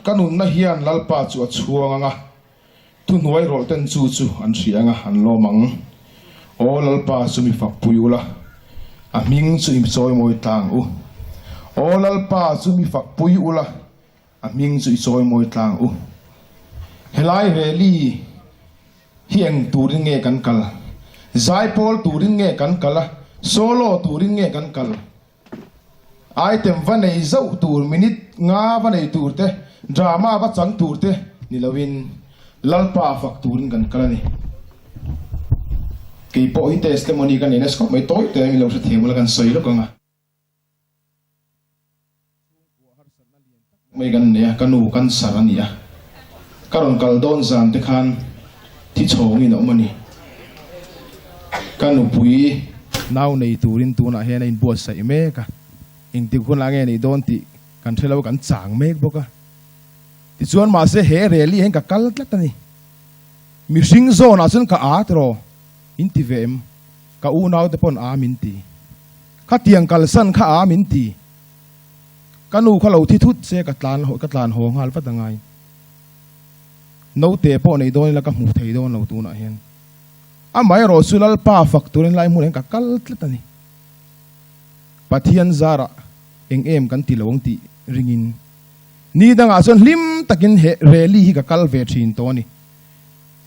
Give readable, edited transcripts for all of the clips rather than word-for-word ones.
kanun na hian lalpa chu chuanga tu nuai rol ten chu an hrianga an lomang o lalpa sumi fakpuyula a ming chu im choi moi tlang u o lalpa sumi fakpuyula a ming chu i choi moi tlang u helai reli hieng turin nge kan kal zai pol turin nge kan kala solo turin nge kan kal item vanei zau tur minute nga vanei tur te drama ba chang tur te nilawin lalpa fak turin kan kalani ke po hi testimony kan ines ko mai toy te mi lo se themula kan soi lo kanga mai gan ne kanu kan sarania karon kal don zam te khan thi chong in omani kanu pui naw nei turin tuna he in bo sai me ka in ti khun la nge nei don ti kan thelo kan chang mek boka ti chuan ma se he reli hen ka kal tlat ani mi sing zo na chun ka a tro in ti vem ka u naw te pon a min ti kha tiang kal san kha a min ti kanu khalo thi thut se ka tlan ho ngal fa tangai no te po nei don la ka hmuh thei don lo tu na hen amai ro sulal pa fakturin lai mu hen ka kal tlat ani pathian zara eng em kan ti lawng ti ringin ni danga son lim takin he rally hi ka kal ve thin to ni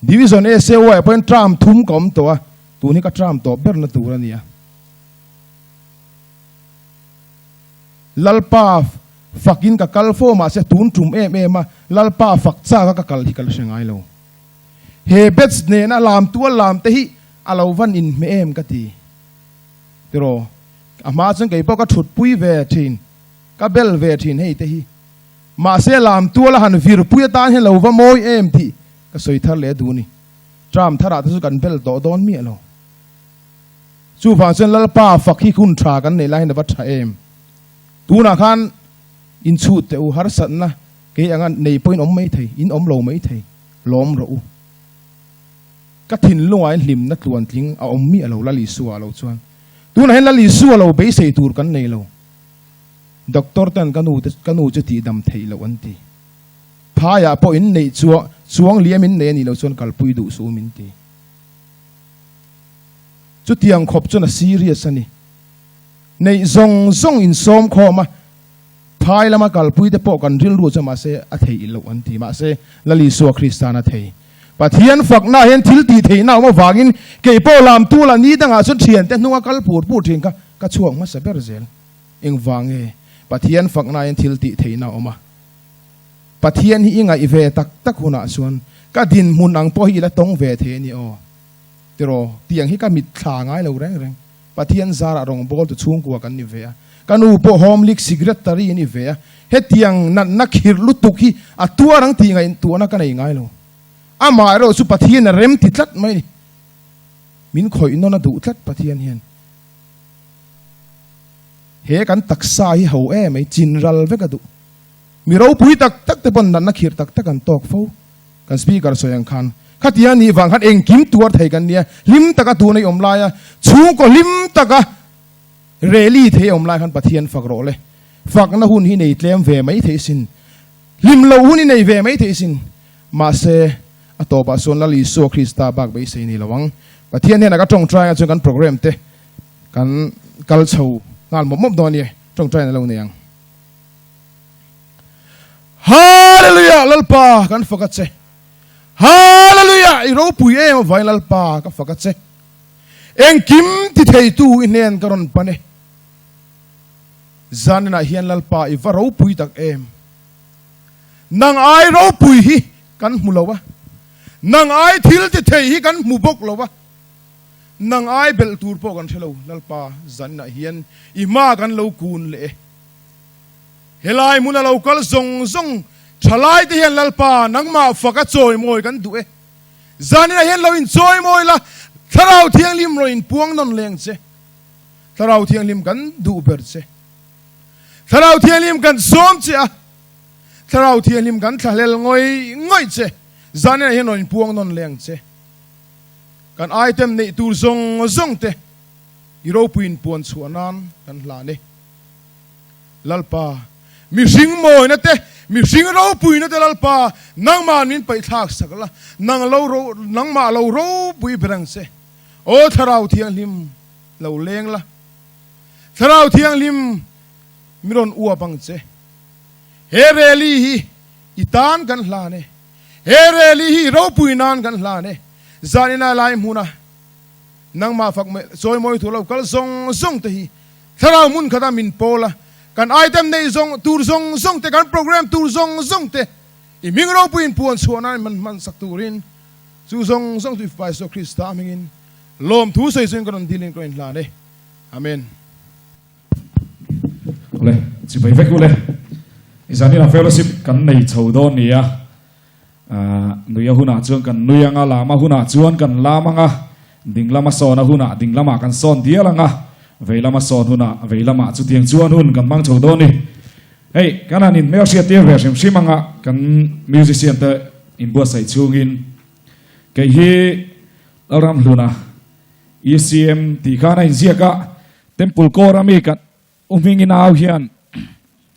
division a se wa point tram thum kom to a tu ni ka tram to ber na tu ra nia lalpa fakin ka kal fo ma se tun tum em ma lalpa fak cha ka kal hi kal sengai lo he bets ne na lam tu lam te hi alo van in me em ka ti tero ama chung kai po ka thut pui ve thin ka bel ve thin hei te hi ma se lam tu la han vir pui tan he lo va moi em ti ka soi thar le du ni tram thara ta su kan bel to don mi lo chu fa chen lal pa fak hi kun tha kan nei lai na va tha em tu na khan in chu te u har san na ke anga nei point om mai thei in om lo mai thei lom ro u ka thin lungai hlim na tluan tling a om mi lo la li suwa lo chuan tu na hen la li suwa lo be sei tur kan nei lo doctor tan kanu chu ti dam thei lo an ti phaya po in nei chuang liam in nei ni lo chuan kalpui du su min ti chu tiang khop chu na serious ani nei zong in som khoma phai lama kalpui te po kan ril ru cha ma se a thei lo an ti ma se lali su kristana thei pathian fakna hen thil ti thei na ma wangin ke po lam tu la ni danga chu thian te nuwa kal pur thin ka chuang ma saber zel eng wange pathian fakna hen thil ti thei na oma pathian hi inga ive tak huna chuan ka din mun ang po hi la tong ve the ni o tero tiang hi ka mit thla ngai lo reng pathian zara rong bol tu chung kwa kan ni ve kanu po home league secretary ni ve he tiang na khir lutuk hi atua rang ti ngai tu na ka nei ngai lo ama ro su pathian rem ti tlat mai min khoi no na du tlat pathian hian he kan taksa hi ho e mai chinral ve ka du mi ro pui tak te pon na khir tak kan tok fo kan speaker soyang khan khatia ni wang khan eng kim tuar thei kan nia lim taka tu nei om la ya chu ko lim taka reli thei om la khan pathian fak ro le fak na hun hi nei tlem ve mai thei sin lim lo hun nei ve mai thei sin ma se atopa son la li so krista bak be sei ni lawang pathian ne na ka tong try chu kan program te kan kal chho ngal mop don ni tong try na lo ne yang hallelujah lalpa kan fakat se hallelujah iro pui e vai lalpa ka fakat se eng kim ti thei tu inen karon pane zanna hian lalpa I varo pui tak em nang ai ro pui hi kan mulowa nang ai thil ti thei hi kan mubok lowa nang ai bel tur po kan thelo lalpa zanna hian ima kan lo kun le helai muna lo kal zong thalai te hian lalpa nangma faka choi moi kan du e zanina hian lo in choi moi la tharau thiang lim ro in puang non leng che tharau thiang lim kan du ber che tharau thiang lim kan som che a tharau thiang lim kan thalel ngoi che zanina hian lo in puang non leng che kan item nei tur zong te iro puin puan chuanan kan hla ne lalpa mi sing moi na te mi sing ro pui na telal pa nang man min pai thak sakala nang ma lo ro pui berang se o tharau thiang lim lo leng la tharau thiang lim miron ua pang che he reli hi itan kan hla ne he reli hi ro pui nan kan hla ne zanina lai muna nang ma fak me soi moi thu lo kal zong te hi tharau mun khata min pola kan item nei zong tur zong te kan program tur zong te i ming ro puin puan suana man sak turin chu zong tu fa so krista amingin lom thu sei sing kan dilin ko in la ne amen ole chi bai vek ole izani na fellowship kan nei chodon nia nuya huna chuan kan nuyanga lama huna chuan kan lamanga dinglama sona huna dinglama kan son dialanga veilama son huna veilama chu tiang chuan hun kan mang chodon ni hey kana nin mer sia tia version simanga kan musician te in bua sai chungin ke hi ram luna ECM ti kana in ziaka temple korami kan umingi naw hian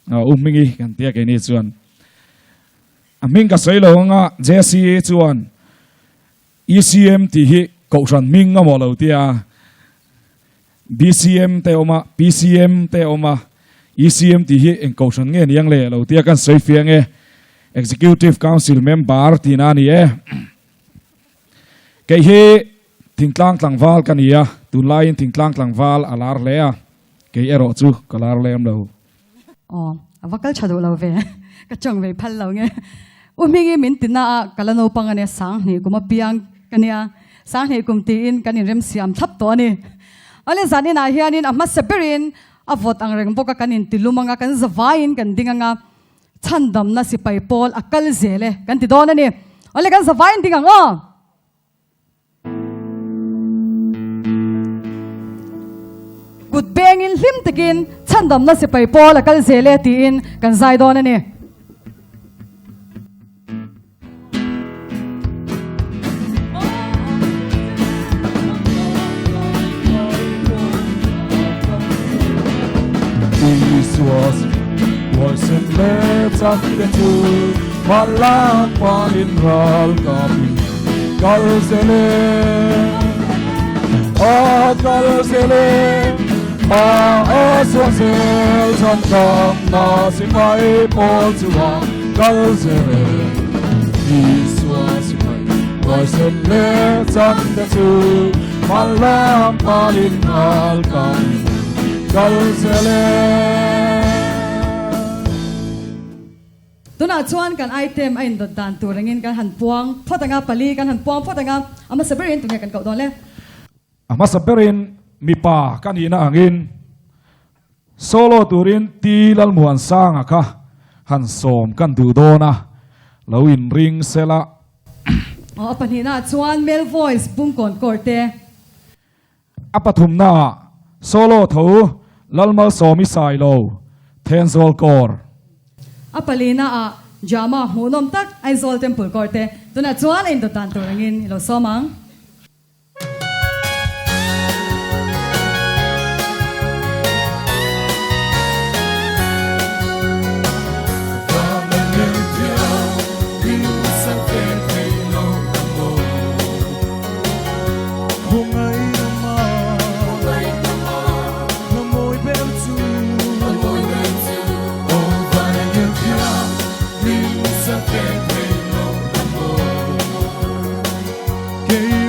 umingi kan tia ke ni chuan aming ka sei lo nga JC chuan ECM ti hi ko ran ming nga mo lo tia BCM te oma PCM te oma ECM ti hi en ko ran nge niang le lo tia kan sei fiang e executive council member ti na ni e ke hi thingtlang tlangwal kan ia tun lain thingtlang tlangwal alar le a ke ero chu kalar lem lo avakal chadu lo ve ka chong ve phal lo nge umingi min tina kalano pangane sang ni kuma piang kania sang ni kum ti in kanin rem siam thap to ni ale zani na hianin amma seperin avot ang reng boka kanin tilumanga kan zavain kan dinganga chandam na si pai pol akal zele kan ti don ani ale kan zavain dingang good bang in lim takin chandam na si pai pol akal zele ti in kan zai don ani was in let's after to malam palin ral kami kalsele aswasel santam na simai polsuwa kalsele iswasimai was in let's after to malam palin ral kami kalsele tuna chuan kan item ain dot dan turangin kan han puang photanga pali kan han puang photanga ama saberin tunge kan kaudon le ama saberin mipa kan ina angin solo turin tilal muan sang aka han som kan du dona lo in ring sela panina chuan male voice bungkon korte apathum na solo tho lalmal somi sai lo tenzol kor apalina jama hunom tak aizol temple korte tuna chuan in dotan turangin ilo somang que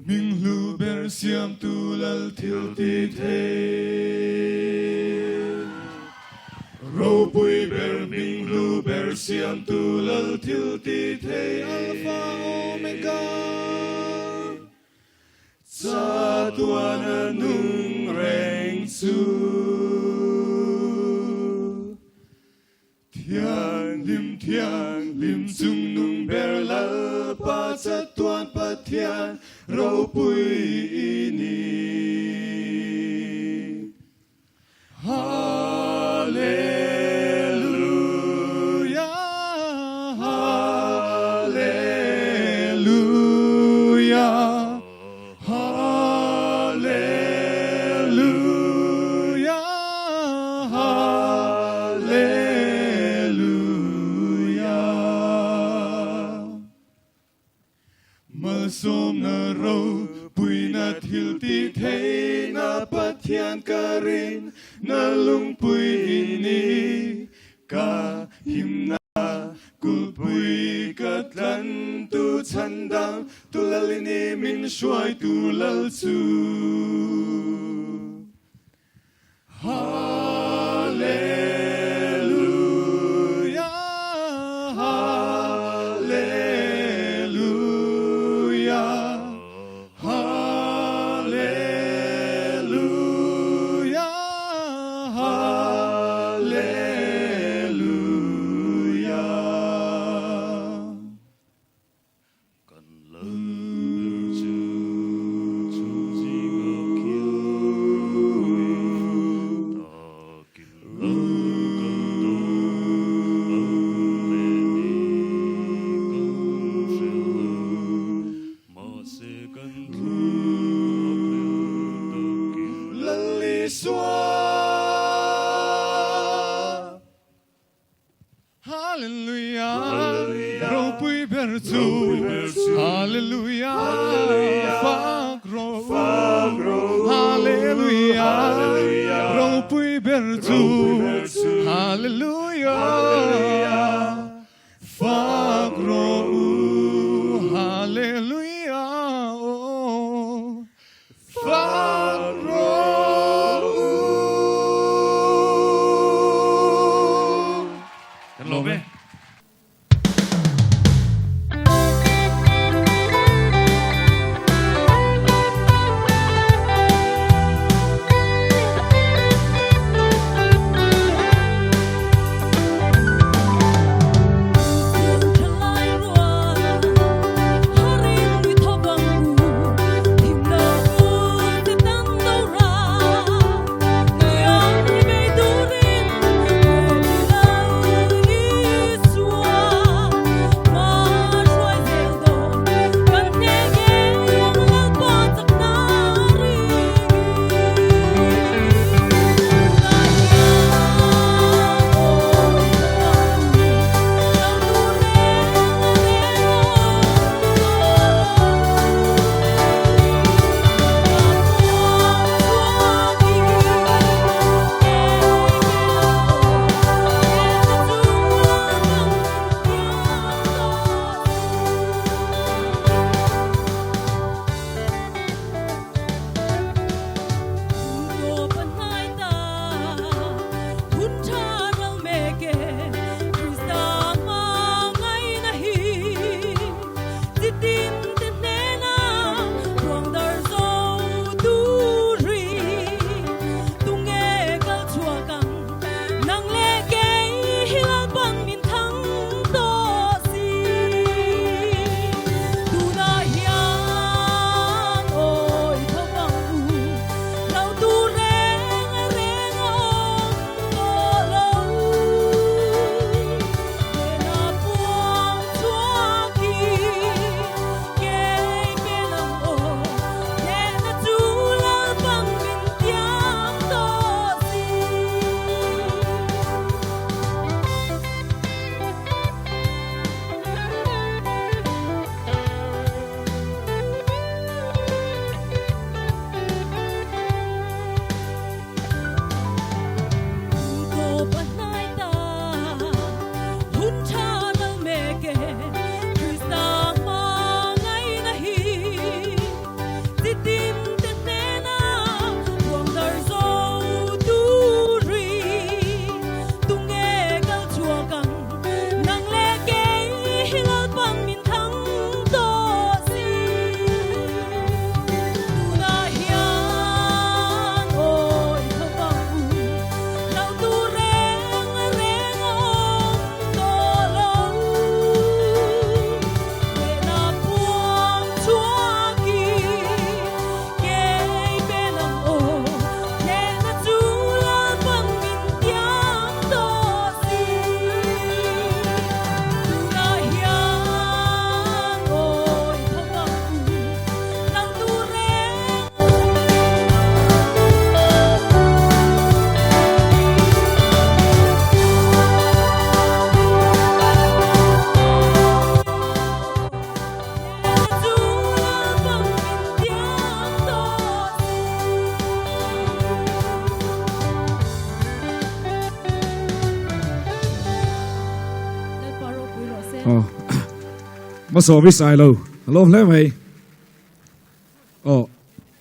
Minh lu ber siam tu lal thlirtute Ro pui ber minh lu ber siam tu lal thlirtute Alpha Omega Sa tuan nung reng su Thiang lim chung nung ber lal pa sa tuan pa thian ro pui ni Hallelujah Hallelujah Hallelujah Malsom na ro pui na thlirtute na pathian karin na lung pui ini ka himna kul pui katlan tu chandang tu lalini min shuai tu lal su Hallelujah Hallelujah Hallelujah Hallelujah Kan lal chu chung jing a kiu ta kin lal kan do le ni kan shelu ma se kan thu lali swa Hallelujah ro pui ber chu Hallelujah fag ro Hallelujah ro pui ber chu Hallelujah fag ro Hallelujah fag ro Kan lo be Hãy subscribe cho kênh Ghiền Mì Gõ để không bỏ lỡ mà so với sai lâu lâu lẽ mày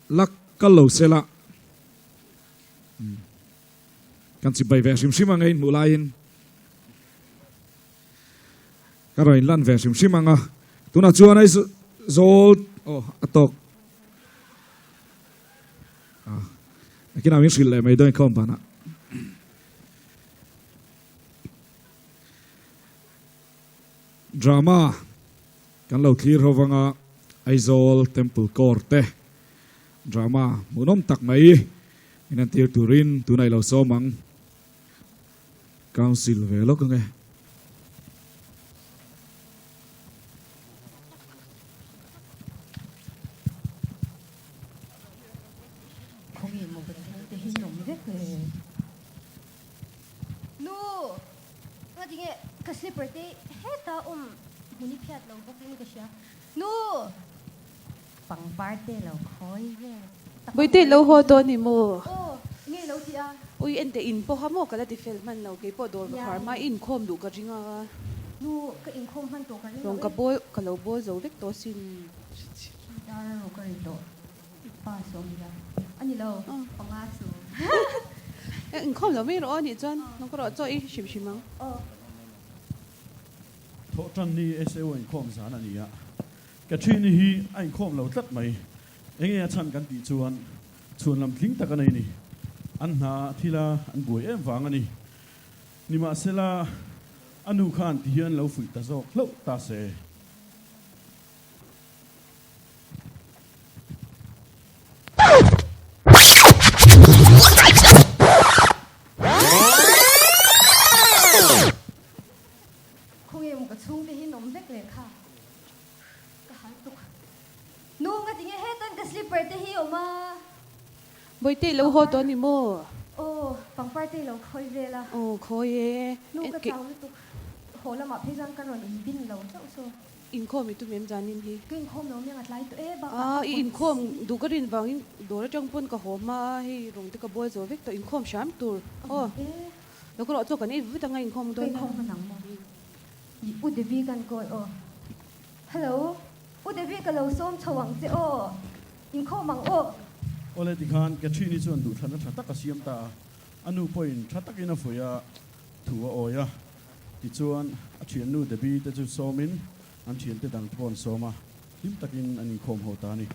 lắc cái lâu xe lạ kan si bay về sim sim ang ngayon mula in karoin lan về sim sim ang tu na chuan ai zol atok cái nào miếng xịt lại mấy đôi không bạn ạ drama kan lo clear hovanga aizol temple court drama munom tak mai inan tir turin tunai lo somang council ve lo kange no ngadinge kasli birthday heta huni phiat lo bokin ka siya no pang birthday lo khoi ve birthday lo ho to ni mo nge lo ti a ui ente in po ha mo kala ti fel man lo ke po dor ka ma in khom du ka ringa no ka in khom han to ka ni rong ka boy ka lo boy zo vek to sin dar ro ka ri to pa so mi la ani lo panga su in khom lo me ro ni chan no ko ro cho i shim shimang thọ trần ni SEO anh khom giá là gì ạ cái chuyện này anh khom lâu tất mày anh nghe chăn cái tỷ chuan làm kính ta cái này nè anh hà thì là anh buổi em vàng anh nè mà sẽ là anh u khan thì anh lâu phụ ta dọc lâu ta sẽ chung te hi nom vek le kha ka hal tuk no nga tinge hetan ka slipper te hi oma birthday lo ho to ni mo pang party lo khoi ve la khoi e no ka taw tuk hola ma phejang kan ron in bin lo chau so in khom tu mem janin hi king khom no mengat lai to ba in khom du ka rin wang do ra chang pon ka homa hi rong te ka boy zo vek to in khom sham tur lo ko ro cho kan i vi ta ngai in khom do na khom nang mo u de vi kan ko hello u de vi ka lo som chawang che in khom mang ole ti khan cái chuyện này chuan du thana thata ka siam ta anu point thata kina foya thuwa oya ti chuan a thian nu de bi te chu somin an thian te dang pon soma him takin ani khom ho ta ni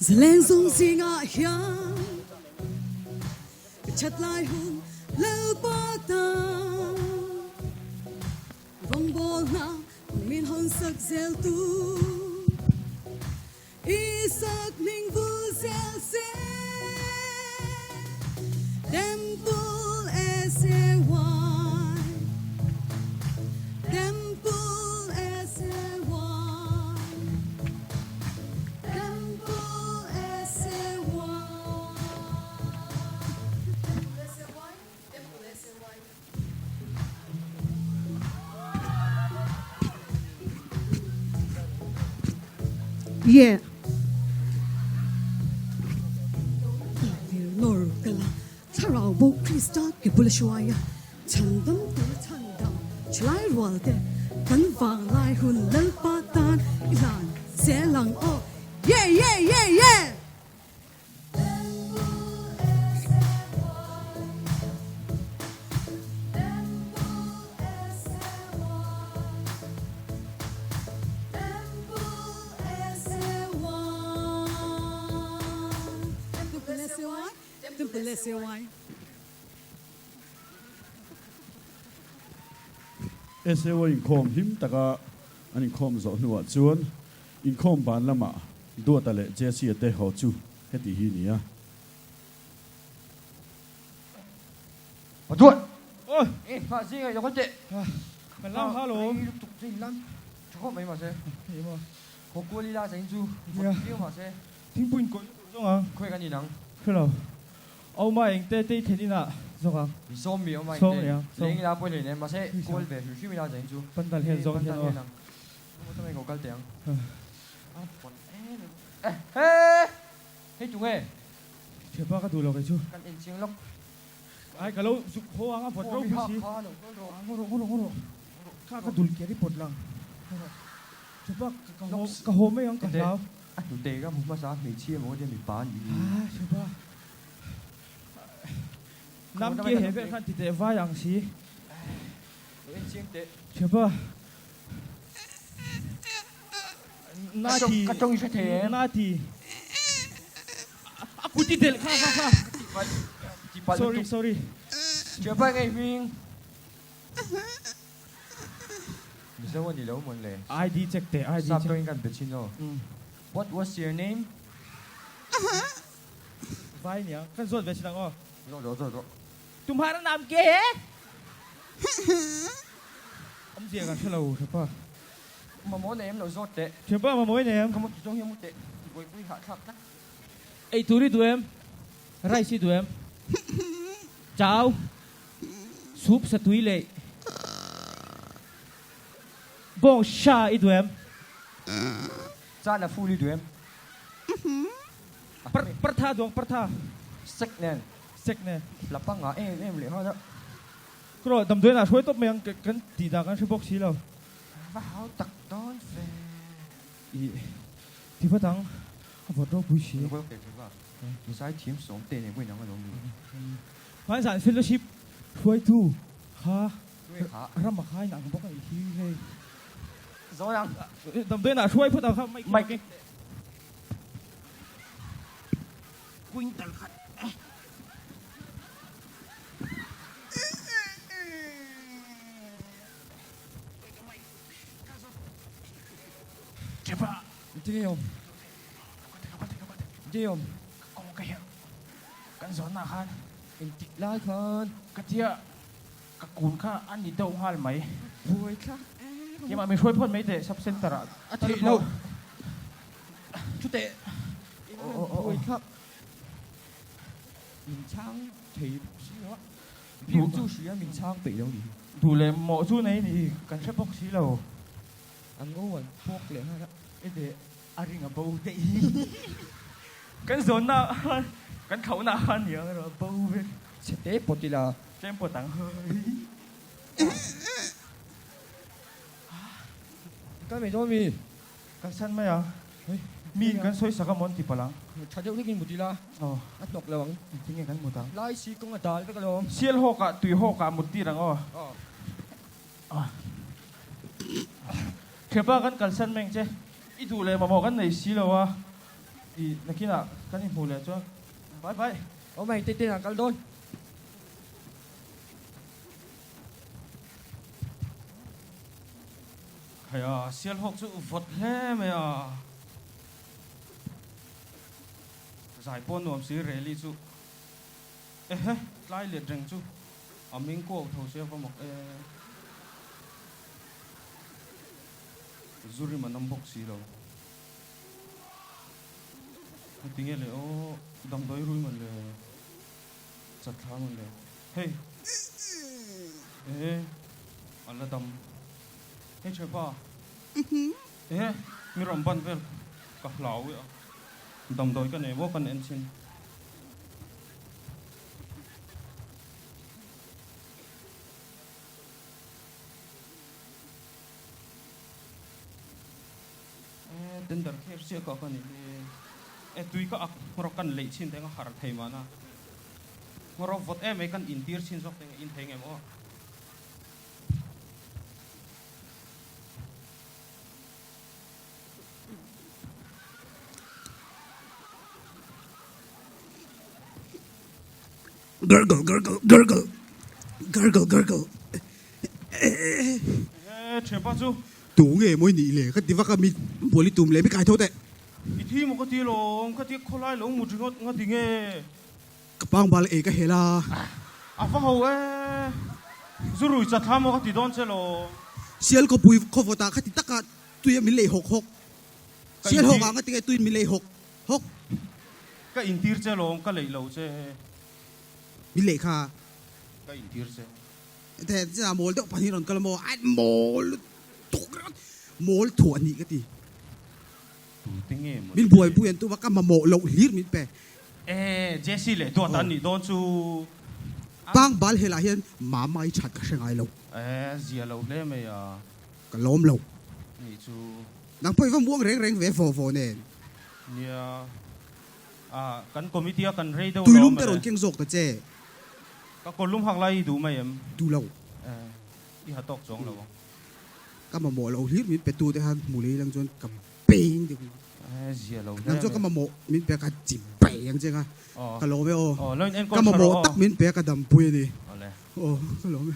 Zaleng sung sing a hiang chat lai hun leo ba ta vong bol na min hon sak zel tu isak ning vu zel se temple ese wai temple ese wai Yeah. Lord kala charao bo Krista ke bulashwaya chandam tu chandam chlai walde kan wang lai hun lal patan ilan zelang yeah yeah yeah yeah SEO in khom him taka ani khom zo nual chuan in khom ban lama do ta le jesi te ho chu heti hi nia Tuan. Pak Sing yo ko je. Hello hello. Tuk Sing lan. Cukup mai mas. Có cua đi la dành chú. Yeah. Yêu mà sẽ. Thính bùn cối rồi à? Khuê cái gì nắng. Thế nào? Ông mà anh tê thế đi nào? Rồi à? Vì xôm miệng mà. Xôm miệng. Lên la bôi lên mà sẽ cua về chú mi la dành chú. Bắn tàn hiện rồi thế nào? Không có có cái tiếng. Ê, hey chúng ơi. Chưa bao cái đủ rồi chú. Căn in chiếng lốc. Ai cả lâu dục hô ang bột rau bisi. Ngoro. Ka ka dul kiri bột lang. Chưa bao ka hôm mấy ang ka lao. Anh chủ đề cái một sao mình chia một cái mình bán gì. Chưa bao. Nam kia hệ về khăn thì để vai ang si. In chiếng tệ. Chưa bao. Nati. Cái trong sẽ thế. Nati. Aku tidak. Ka. Sorry. Chưa phải ngày mình. Mình sẽ vấn gì đâu muốn lên. ID check te. ID Sắp check. tôi cần biết xin rồi. What was your name? Vai nhỉ? Kan zot về sinang o. Rồi. तुम्हारा नाम क्या है? Ông gì cả hello, chụp à? Mà mỗi này em là rốt tệ. Chụp à mà mỗi này em. Không một trong hiếm một tệ. Với hạ thấp đó. Ê tụi đi tụi em. Rai si tụi em. Chào. Súp sa tụi lệ. Bong sha ít tụi em. Ra là phu đi tụi em. Partha dong partha. Sắc nè. Sek nè. Là băng ngã em lại hoa đó. Rồi tầm tuổi nào suy tốt miệng cái tỷ đa cái suy bốc xí đâu. Vào tặc đón về. Thì phải thằng. Vợ đâu bùi xí. Có cái gì vậy? Mình sai thiếm sống tên này với nhau cái gì? Phán sản fellowship. Suy tu. Ha. Hả? Ram mà khai nặng bốc cái gì hay. Rõ ràng. Tầm tuổi nào suy phút nào không mày cái. Quynh tần khát. Cepat. Diam. Kau kayak kan zona kan. Intik lai khan. Katia kakun ka an di đâu hal mai. Vui khác. Nhưng mà mình xuôi phốt mấy tệ sắp sen tara. Thì đâu? Chú tệ. Vui khác. Mình trang thì đó. Việc chú sĩ mình trang bị đâu đi. Đủ lệ mộ chú này thì cần sẽ bốc xí lầu. Anh ngô anh phốt lệ ha đó. Ê để aring a bầu tệ. Kan zona kan khẩu na han nhớ rồi bầu về. Sẽ tế bột thì là. Xem bột tặng hơi. Cái mày cho mình. Kan san mai à? Mi kan soi saka mon ti palang. Chả được cái một tí là. Ắt nọc là bằng. Tingin kan mo tang. Lai si công ta cái lo. Sial ho ka tui ho ka một tí rang o. Kepa kan kalsan meng che. Itu le mamo kan nei si lo wa. I nakina kan i hule cho. Bye. Ô mày tê là cal đôn. Kaya sial ho chu vot he me à. Giải pon nuam si rally chu. Lai liệt rừng chu. Mình cô thầu xe có một zuri mà năm bốc xí đâu. Tiếng nghe là ô đâm đôi rui mình là chặt tháo mình là hey anh là đâm hey chơi ba mi làm bắn về cả lão vậy đâm đôi cái này vô con engine đến đợt khi xe có con này tuy có ngồi cần lấy xin thế ngồi thầy mà na ngồi vót em ấy cần in tier xin dọc thế in thầy em ó Gurgle. chuyện bao nhiêu Tụ nghe mỗi nị lệ cái tí vắc mi bồ li tùm lệ biết cái thôi đấy. ít thì một cái tí lồng cái tí khó lại lồng một chút ngót tí nghe Cái bang bà lệ cái hela. à phải hậu rồi rồi chặt ham một cái tí đón chơi lồng Sial có bùi có vô ta cái tí tắc cả tụi em lệ hộc. sial hok ang ating tuin milay hok cái in tir che long cái lấy lâu che milay kha cái in tir che thế ra mol đó pani ron kalamo ai mol mol thua ni cái gì tu tiếng nghe min buổi buyen tu wakam mo lo lir min pe Jesse lệ tua tan ni don chu bang bal hela hian ma mai chat ka sengai lo zia lâu le me à ka lom lo ni chu nang poi vam buang reng reng ve vo ne nia kan committee kan rei đâu tuilum te ron keng zok ta che ka kolum hak lai du mai em tu lo i ha tok chong lo ka ma mo lo lir min pe tu te han muli lang jon ka ping de zia lâu nang cho ka ma mo min pe ka chim pe yang chenga ka lo ve o lên en ka ma mo tak min pe ka dam pui ni le ka lo me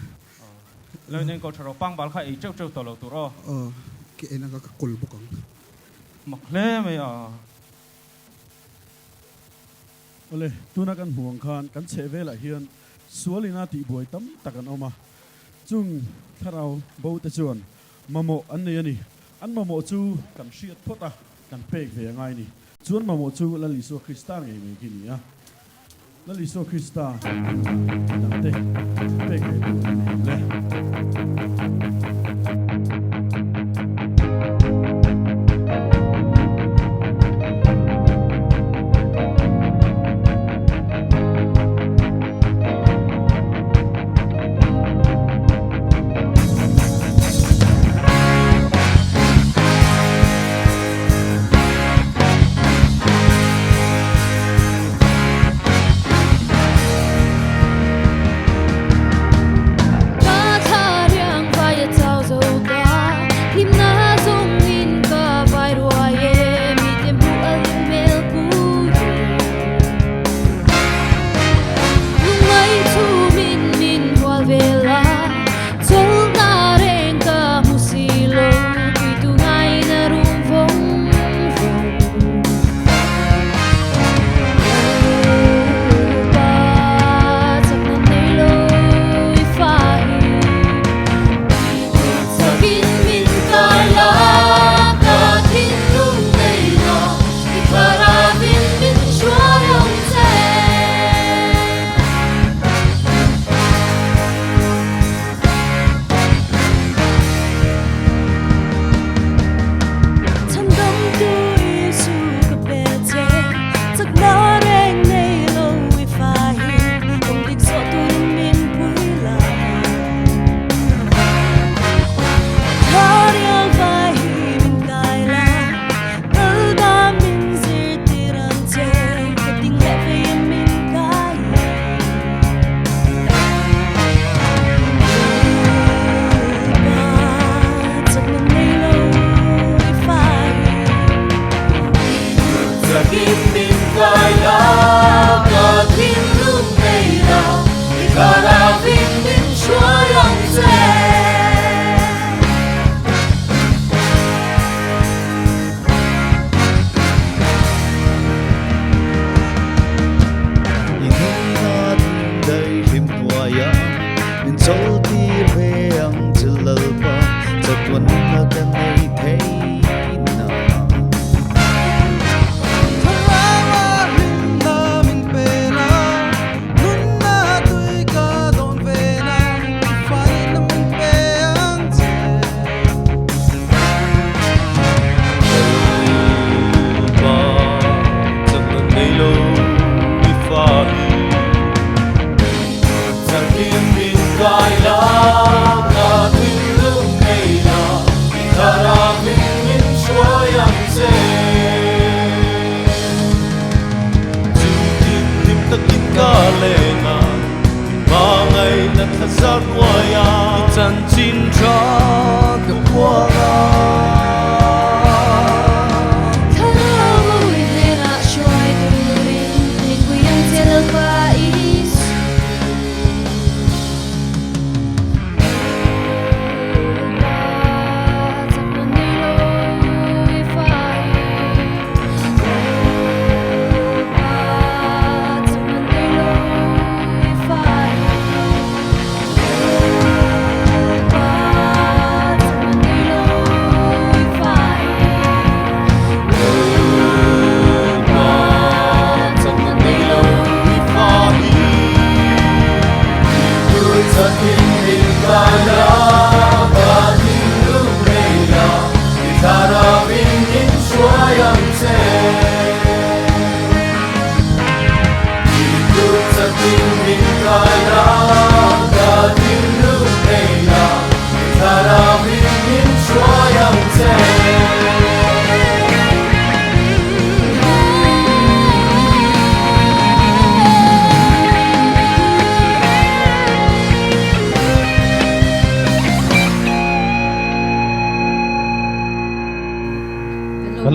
lên en ko tharo pang bal kha ei chau chau to lo tu ro ke ena ka kol bukang mak le me à ole tuna kan huang khan kan che ve la hian sualina ti buai tam takan oma chung tharau bo te chuan mamo an nei ani an mamo chu kan hriat phota kan pek ve ngai ni chuan mamo chu la li so krista nge me ki ni a la li so krista dan te pek ve le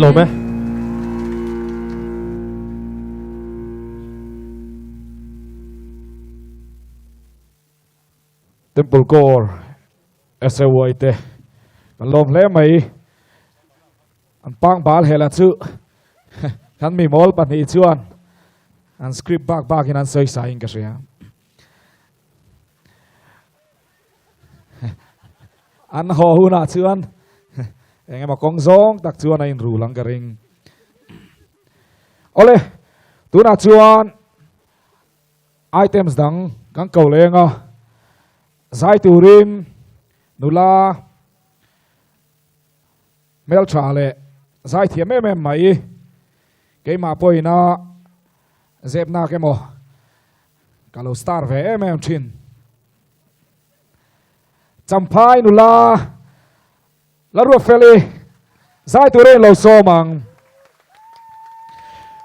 lo me temple core SWI te kan lom le mai an pang bal hela chu kan mi mol pan hi chuan an script bak in an soi sa in ka ria an ho hu na chuan engem ma kong zong tak chuan a in ru lang ka ring ole tu na chuan items dang kan ko lenga zai turin nula mel chale zai thiam em mai ke ma poina zep na ke mo kalo star ve em chin champai nula laru feli zai turin lo so mang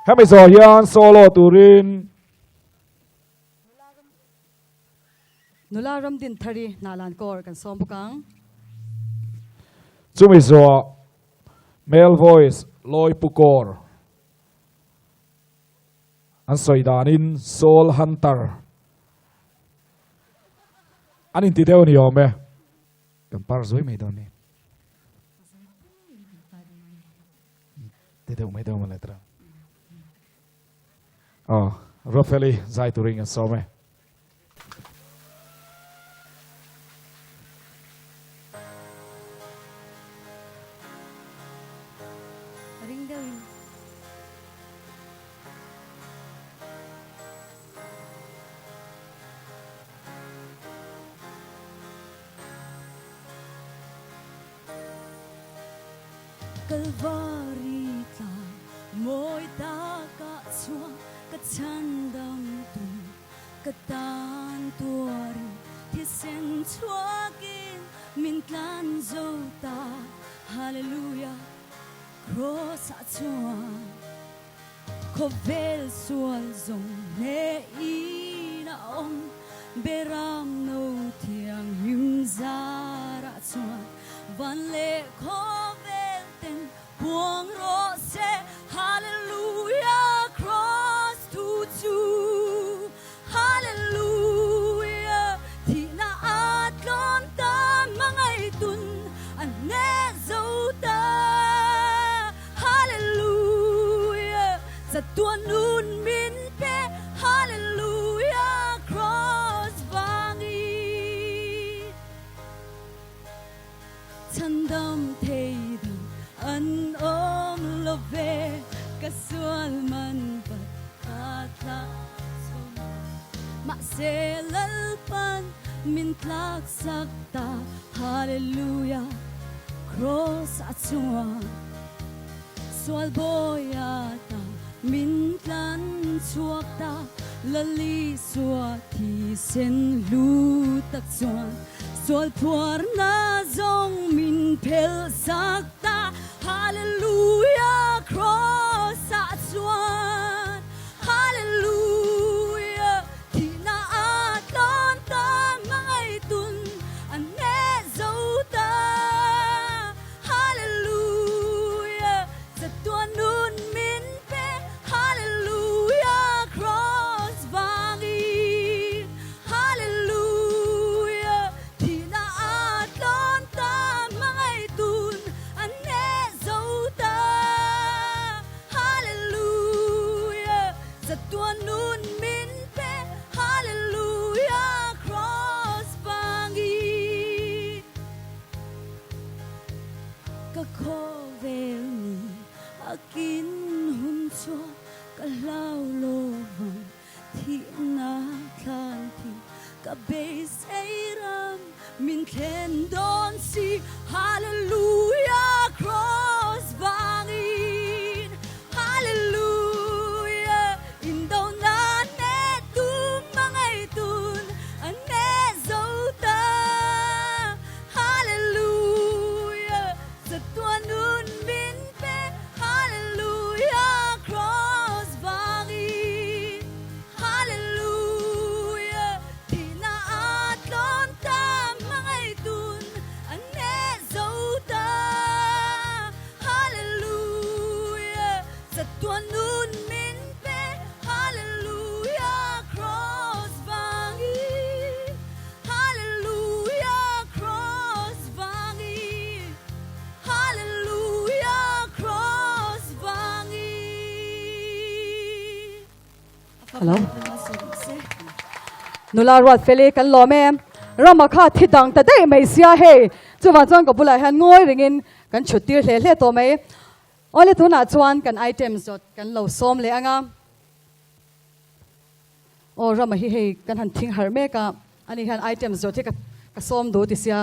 hemi zo hian solo turin nula ram din thari nalan kor kan som bukang chumi zo male voice loi pukor an soidanin soul hunter anin ti deu ni ome kan par zoi mai doni ti deu mai deu ma letra rofeli zai turing an some ring dawin. Kalvari ta moi ta ka chua ka chandam tu ka tan tuari thi sen chuakin min tlan zo ta hallelujah cross a chua kovel sual zong ne ina om beram no thiang him zara chua van le kovel ten buông ro se hallelujah cross to hallelujah thì na atlon ta mangai tun an ne zo ta hallelujah sa tuan nun min pe hallelujah cross vangi chandam thei an om lo ve kasual man pa ta ma se lalpan min tlak sakta hallelujah cross atsua sual boyata min tlan chuakta lali suati sen lu tak chuan sual puar na zong min pel sakta hallelujah cross atswan hallelujah tina atlon ta mai tun ane zota hallelujah zatuan nun min pe hallelujah cross vangi hallelujah tina atlon ta mai tun ane zota hallelujah zatuan nun min pe hallelujah cross vangi ka khovel ni akin hun cho ka lau lo van thi na khan thi ka be say ram min khen don si hallelujah cross vangin hallelujah in do na ne tu mangai tun ane zota hallelujah zatuan nun min pe hallelujah cross vangin hallelujah tina atlon ta mangai tun ane zota hello nual ruat feli kan lo me ramakha thidang ta dei mai sia he chuwa chang ko bulai han ngoi ringin kan chutir hle hle to mai ole tu na chuan kan items dot kan lo som le anga o rama hi he kan han thing har me ka ani han items dot ka som do ti sia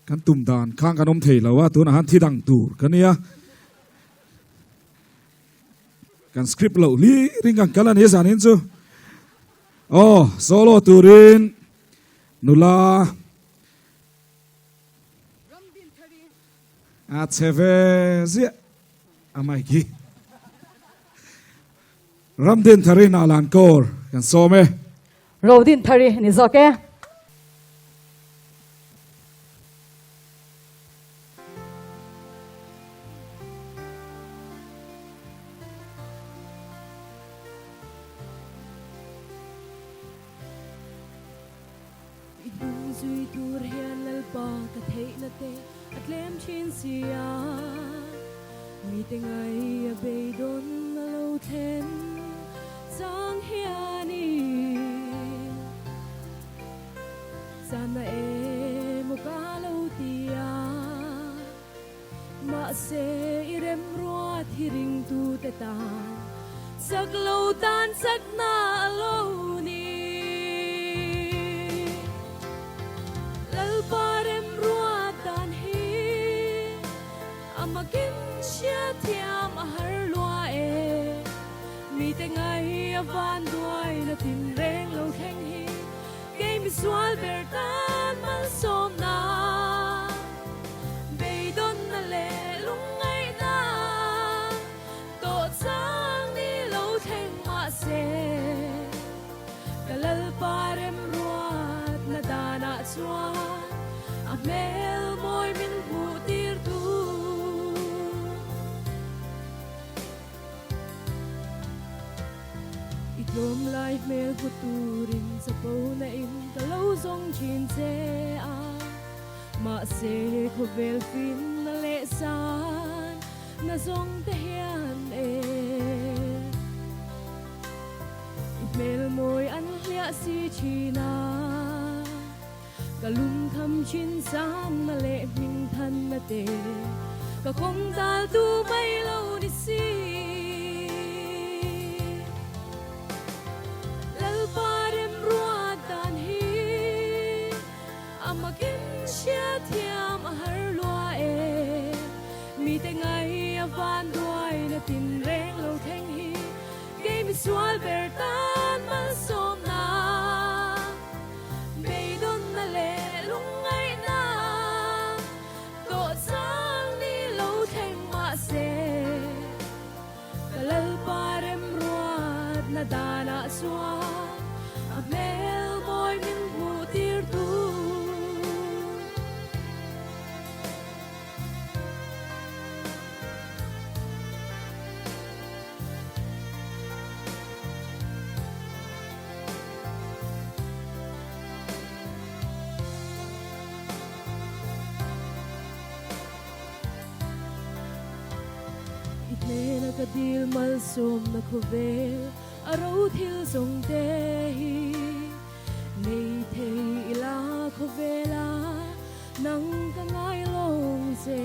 kan tum dan khang kan om thei lawa tu na han thi dang tur kan ya kan script lo li ring kan kalan he zanin chu solo turin nula cheve zia amai ki ramdin thari na lan kor kan some rodin thari ni zoke Zui tur hian lalpa ka theih atlem chin sia mi te ngai a beidon lo then sang hiani sana e mo ka lo tia ma se irem ruat hiring tu te ta sak lo tan sak na lo ni parem ruatan hi amagin siya tiam ahar lua mi te ngai avan duai na tin reng lo theng hi kay mi swal bertan mal som na beidon na le lungai na to sang ni lo theng ma se kalal parem ruat na dana chuan mel moi min putir tu itlom life mel puturin sa po na in kalaw zong chin se ma se ko vel fin na le san na zong tehian mel moi an hlia si china kalum tham chin sang na le minh than na te ka kong dal tu mai lo ni si lal parem ruatan hi amagin sia thiam har lua mi te ngai avan duai na tin reng lo theng hi ke mi swal bertan mal som na beidon na le lungai na to sang ni lo theng ma se kalal parem ruat na dana swan amel moi min putir tu na kadil mal som na khovel araw thil song theih nei thei ila khovela nang ka ngai long se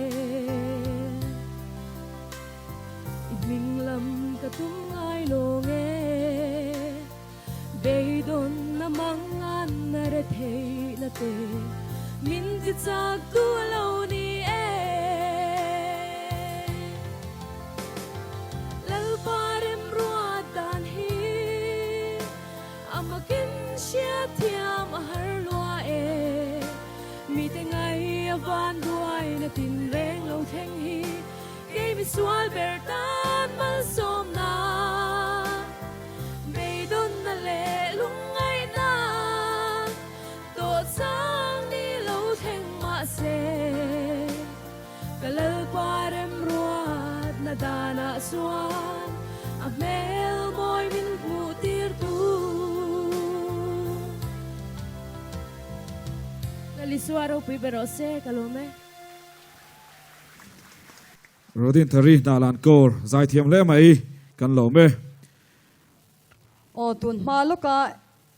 ibing lam ka tum ngai long beidon na mangan na re thei na te min ti chak tu lo ni thiam ahar lua mi te ngai avan duai na tin reng lo theng hi ke mi swal bertan mal som na beidon na le lungai na to sang ni lo theng ma se kalal parem ruat na dana swan amel moi min putir tu Lisuaro piberose kalome rodin thari dalan kor ngaihthiamle mai kan lo me o tun ma loka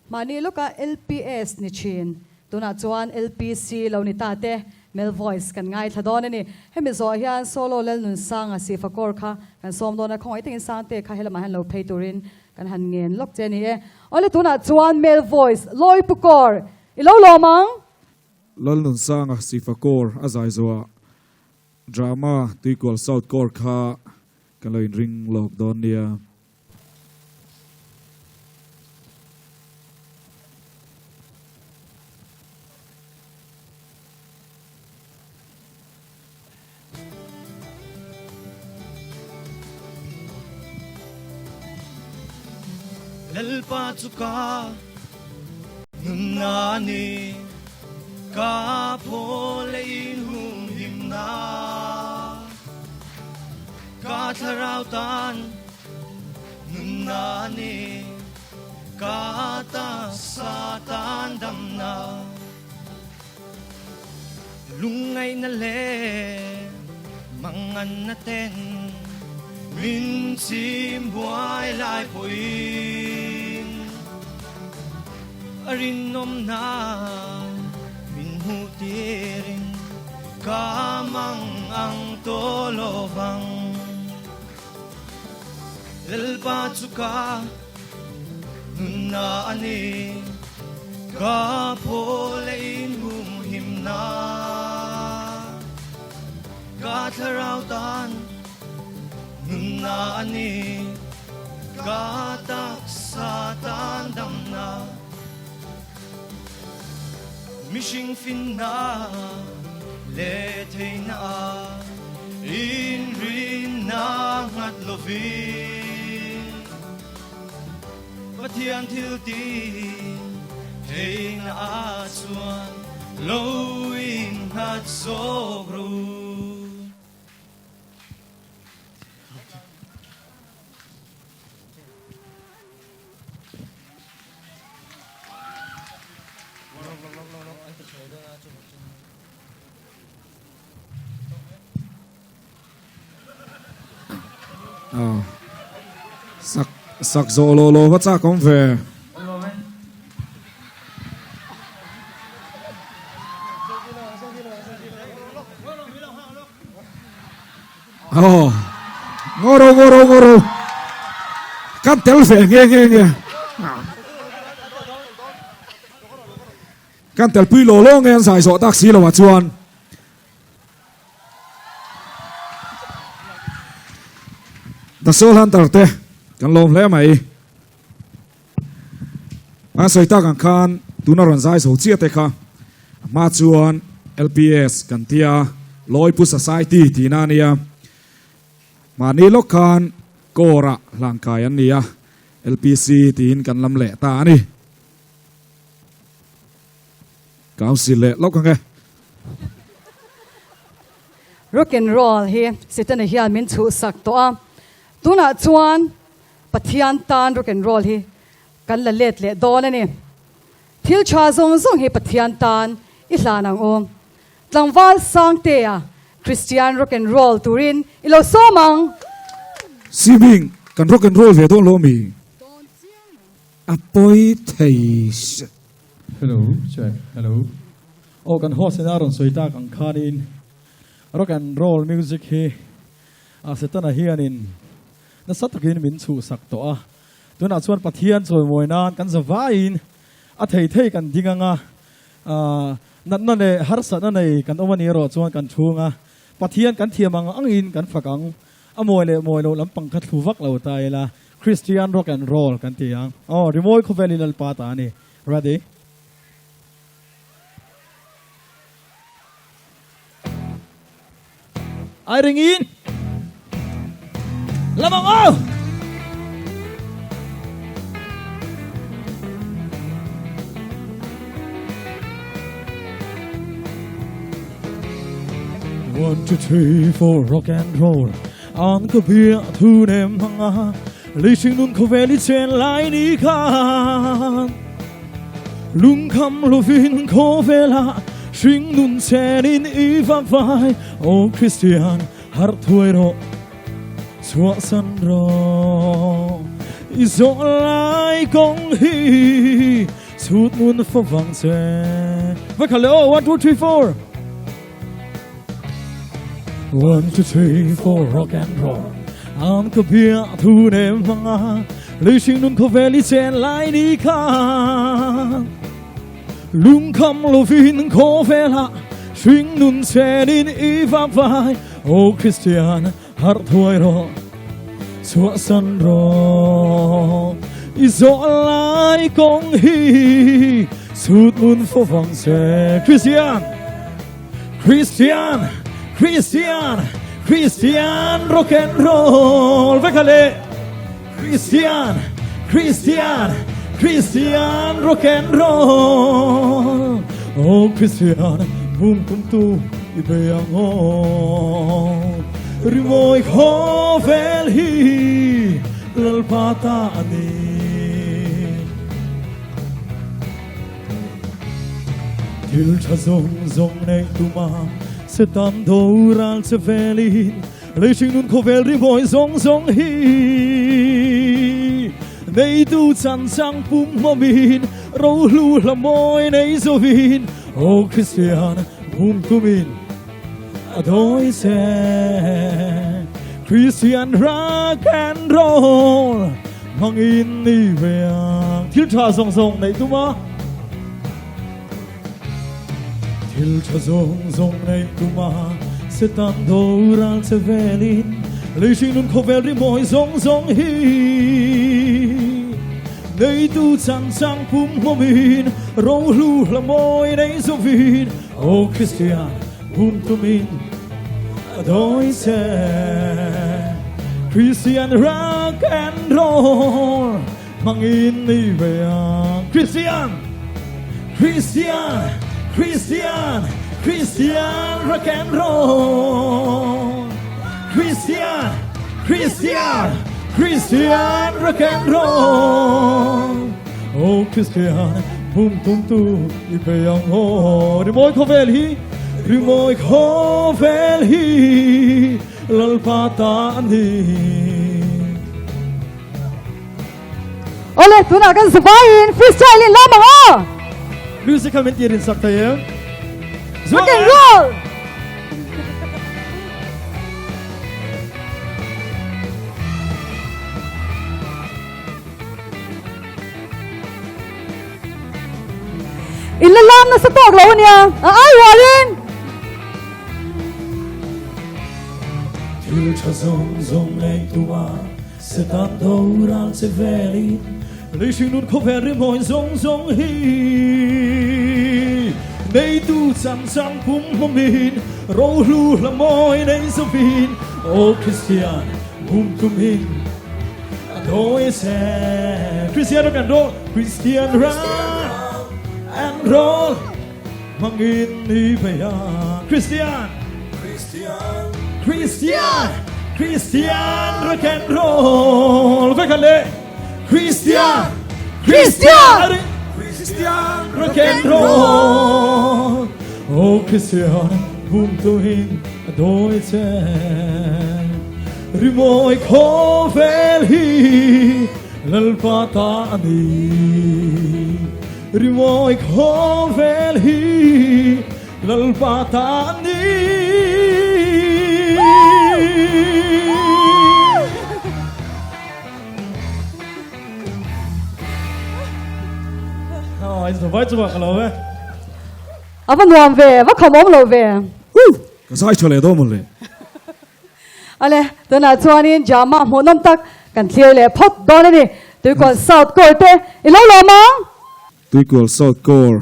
mani loka LPS ni chin tuna chuan LPC lo ni ta te mel voice kan ngai thadon ani hemi zo hian solo lel nun sang a si fakor kha kan som dona khoi ting sang te kha helama han lo phei turin kan han ngen lok che ni e ole tuna chuan mel voice loi pukor ilo lo mang lol nun sang a sifakor azai zoa drama tuikol south kor kha kan lo in ring lok don nia lalpa chuka nunani ka pholein hum himna ka tharautan nunani ka ta satan damna lungai na le mangan na ten min sim buai lai poin arin nom na min hu tirin kamang ang tolovang elpa chuka nunna ani ka pholein hum himna ka tharautan nunna ani ka tak satan damna mishing finna le theina Inrinni ngat lovin pathian thilti theina chuan loin hat sobru sak zo lo lo va cha kom ve ngoro kan tel ve nge kan tel pui lo ngen sai so tak si lo wa chuan da sol han tar te kan lom le mai a soi ta kan khan tuna ron zai so chia te kha ma chuan LPS kan tia loi pu society tina nia mani lo khan kora langkai an nia LPC tin kan lam le ta ni council le lo kan ge rock and roll hi sitan hian min chu sak to a tuna chuan pathian tan rock and roll hi kan la let le don ani thil cha zong hi pathian tan i hlanang om tlangwal sang te a Christian rock and roll turin ilo somang sibing kan rock and roll ve don lo mi apoi theih Hello, check. Hello. Oh, kan host na ron soita kan khanin rock and roll music hi asetana hianin na satakin min chu sak to a tuna chuan pathian choi moinan kan zawain a thei kan dinganga na le har sa na nei kan omani ro chuan kan thunga pathian kan thiamang angin kan fakang amoi lo lampang khat thuvak lo taila Christian rock and roll kan tiang oh remoi khovelin al pata ni ready I ring in lamang oh One, two, three, four, rock and roll. An có bia thu đêm hăng lý sinh nun có vẻ lý trên lại đi khan. Lung khăm lo vin có vẻ lạ sinh nun trên in y vang vai. Oh Christian har thui ro chua san ro izo lai kong hi sut mun phô vang che với khả lỡ 1 2 3 4 1 2 3 4 rock and roll am có bia thu đêm vang lời sinh nun có vẻ lý chen lại đi kha lung khăm lo vin có vẻ lạ sinh nun chen in y va vai ô Christian har thui ro chua san ro izo lai kong hi sut mun phô vang che Christian Christian Christian Christian rock and roll với khale Christian Christian Christian rock and roll oh Christian bum tum tu ibeang o rimoi kho vel hi lal pata ani til cha zong zong nei tuma se tam do ral se velin lấy sinh nun kho vel rimoi zong zong hi nei tu chan chang pum momin ro lu la moi nei zo vin oh Christian bum tumin adoi se Christian rock and roll mang in ni về thiếu cha song song này tu ma thiếu cha song song này tu ma sẽ tan đâu ra sẽ về lên lấy sinh nun khâu về đi mọi song song hi này tu chan chang pum momin rong lu la moi này so vin oh Christian bum tu min adoi se Christian rock and roll mang in ni về Christian Christian Christian Christian rock and roll Christian Christian Christian rock and roll oh Christian bum tum tu về ho đi môi có về hi đi môi có về hi lal pata ni ole tuna kan sabayin freestyle la mga musical mentirin sakta ya rock and roll ilalam na sa tok law niya ay warin til cha zong zong nei tua se tam do ral se veli lấy sinh nun khâu về môi zong zong hi nei tu chan chang pum momin ro lu la moi nei so vin oh Christian bum tum hin adoi se Christian rock and roll Christian rock and roll mang in ni về Christian Christian Christian Christian rock and roll với khả lệ Christian Christian Christian rock and roll oh Christian bum tu hin adoi che rimoi kho vel hi lal pata ani rimoi kho vel hi lal pata ani rồi vai cho bạn lâu đấy. Avan nuam về, vắt khom ôm lâu về. Cái sai cho lệ đâu một lệ. Ale, tôi nói cho anh jama một năm tắc, cần thiêu lệ phốt đó này đi. Tôi còn South Korea, lâu lâu mà. Tôi còn South Korea,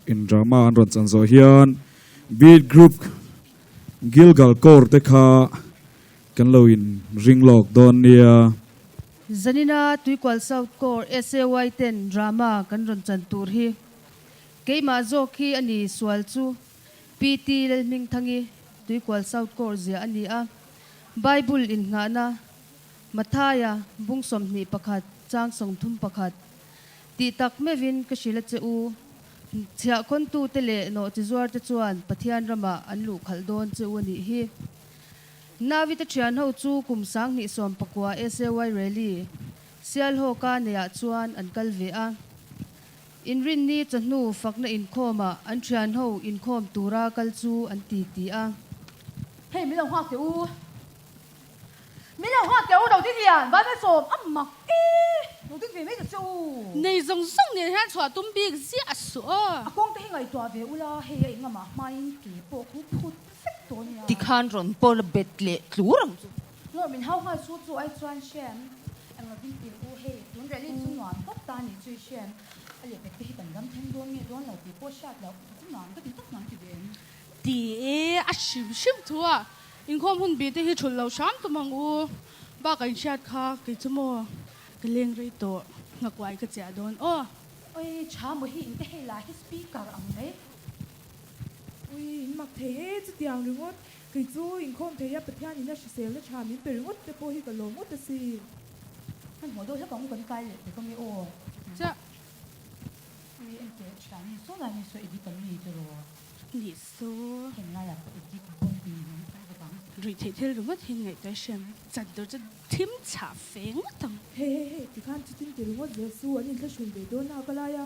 in drama anh run chân rồi hiền, beat group Gilgal Korea te kha, kan lo in ring lock don nia. Zanina tui kwal South Korea SAY 10 drama kan ron chan tur hi ke ma zo khi ani swal chu PT le ming thangi tui kwal South Korea zia ani a Bible in nga na mathaya bungsom ni pakhat chang song thum pakhat ti tak mevin ka shila che u chia kon tu tele no ti zuar te chuan pathian rama an lu khaldon che u ni hi Navi ta thian ho chu kum sang ni som pakwa SAY rally sial ho ka neya chuan an kal ve a Inrinni chanu fakna in khoma an thian ho in khom tura kal chu an ti a Hey, mi lo hoa ke u. Mi lo hoa ke u đầu tiên liền, và cái sổ âm mặc. Đầu tiên về mấy cái châu. Này giống sông này ha chua tum bi gì à sủa. À con thấy ngày tua về u la hey anh mà mai cái bộ khu phút phếtตัวเนี่ย Ti khan ron pol bet le tlurang. Ngồi mình hao hai số số ai chuan xem. Anh là vinh tiền u hey, tuần rồi lên xuống nón tất ta này chơi xem. Anh lại cái tận đâm thêm đuông nghe đuông là bị bó sát là cũng nón cái tất nón thì đến. Ti a shim thua. In khom hun bi te hi chul lo sham tu mang u. Ba kai chat kha ke chumo. Ke leng rei to ngakwai ka cha don. O. Ôi cha mới hiện cái hay là cái speaker ông đấy. Ui, mặc thế chứ tiếng rồi ngót. Cái chú in không thấy bật thiên in là sẽ là cha mình bể ngót để bôi cái lỗ ngót gì. Anh hỏi tôi chắc có một con cái để con nghe ô. Dạ. Ui anh kể cha mình số là mình sẽ đi tận gì rồi. Ni so. Hiện nay là đi con đi rồi thế thế rồi mất hình ngày tới xem chẳng được cho thím chả phèn thằng Hey, thì khăn chút tiếng ngót giờ xu anh ta chuẩn bị đồ nào cái này à?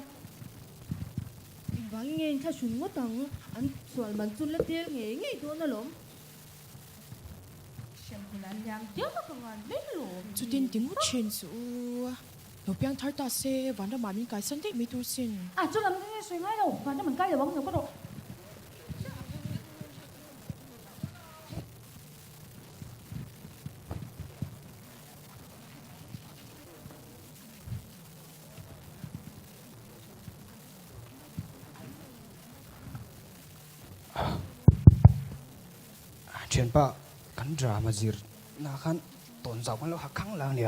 avangin ta shun ngót tang an sual man chun la tel nge do na lom xem cái này làm tiếc mà còn mấy lỗ. Chú tin tiếng ngót chen su. Nó biang thar ta se vanda ma min kai san dek mi tu sin. À chú làm cái suy ngay đâu, và nó mình cái là bóng nó có độ. Chuyện ba cắn drama gì na khăn tổn dọc nó hắc khăng lang nè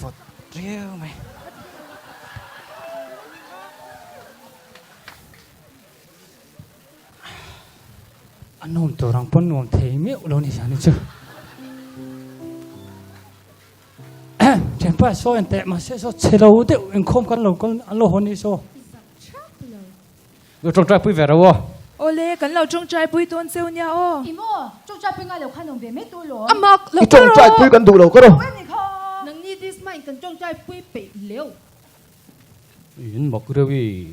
phật riêu mày anh hôn tổ răng pon hôn thấy miệng luôn thì sao chứ chẳng phải so anh tệ mà sẽ so chế lâu đấy anh không cần lâu con anh lâu hơn đi so rồi trong trai vui vẻ đâu Ole, cần lâu trong trai bui tuôn siêu nha ô. Imo, trong trai bui ngay lâu khăn đồng về mấy tuổi rồi. Mặc cái trong trai bui cần đủ đâu có đâu. nang ni this mind kan trong trai pui pe leo in mọc rồi vì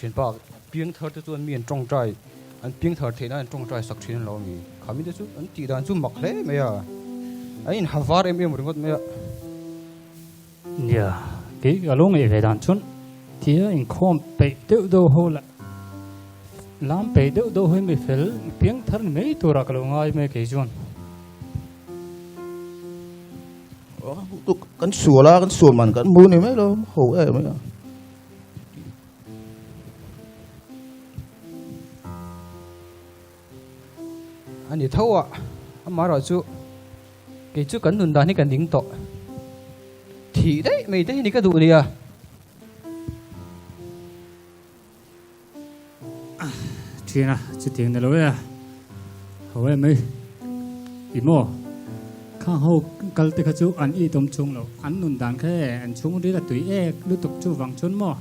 chuyện ba biếng thở tới tuần miền trong trai anh biếng thở thế nào trong trai sắc chuyện lâu mi kami đấy chú anh chỉ đàn chú mọc đấy mày à anh havar em một ngót mày à dạ cái lúc này về đàn chun thì anh không bị tự đâu hồ là làm bị tự đâu hơi bị phèn biếng thở mấy tuổi ra cái lúc ngay mấy cái chun tụ cắn sủa la cắn sủa mặn cắn mù này mấy đâu khổ ấy mấy à anh đi thâu à anh mà rồi chú cái chú cắn đùn đàn này cắn đỉnh to thì đấy mày đấy này cái đủ đi à chuyện à chuyện tiền này rồi à hầu em ấy imoข้าเขากัลติขจูอันอีตมชงเราอันนุนดานแค่อันชงดีละตุยเอกดูตกจูวังชนมั่ว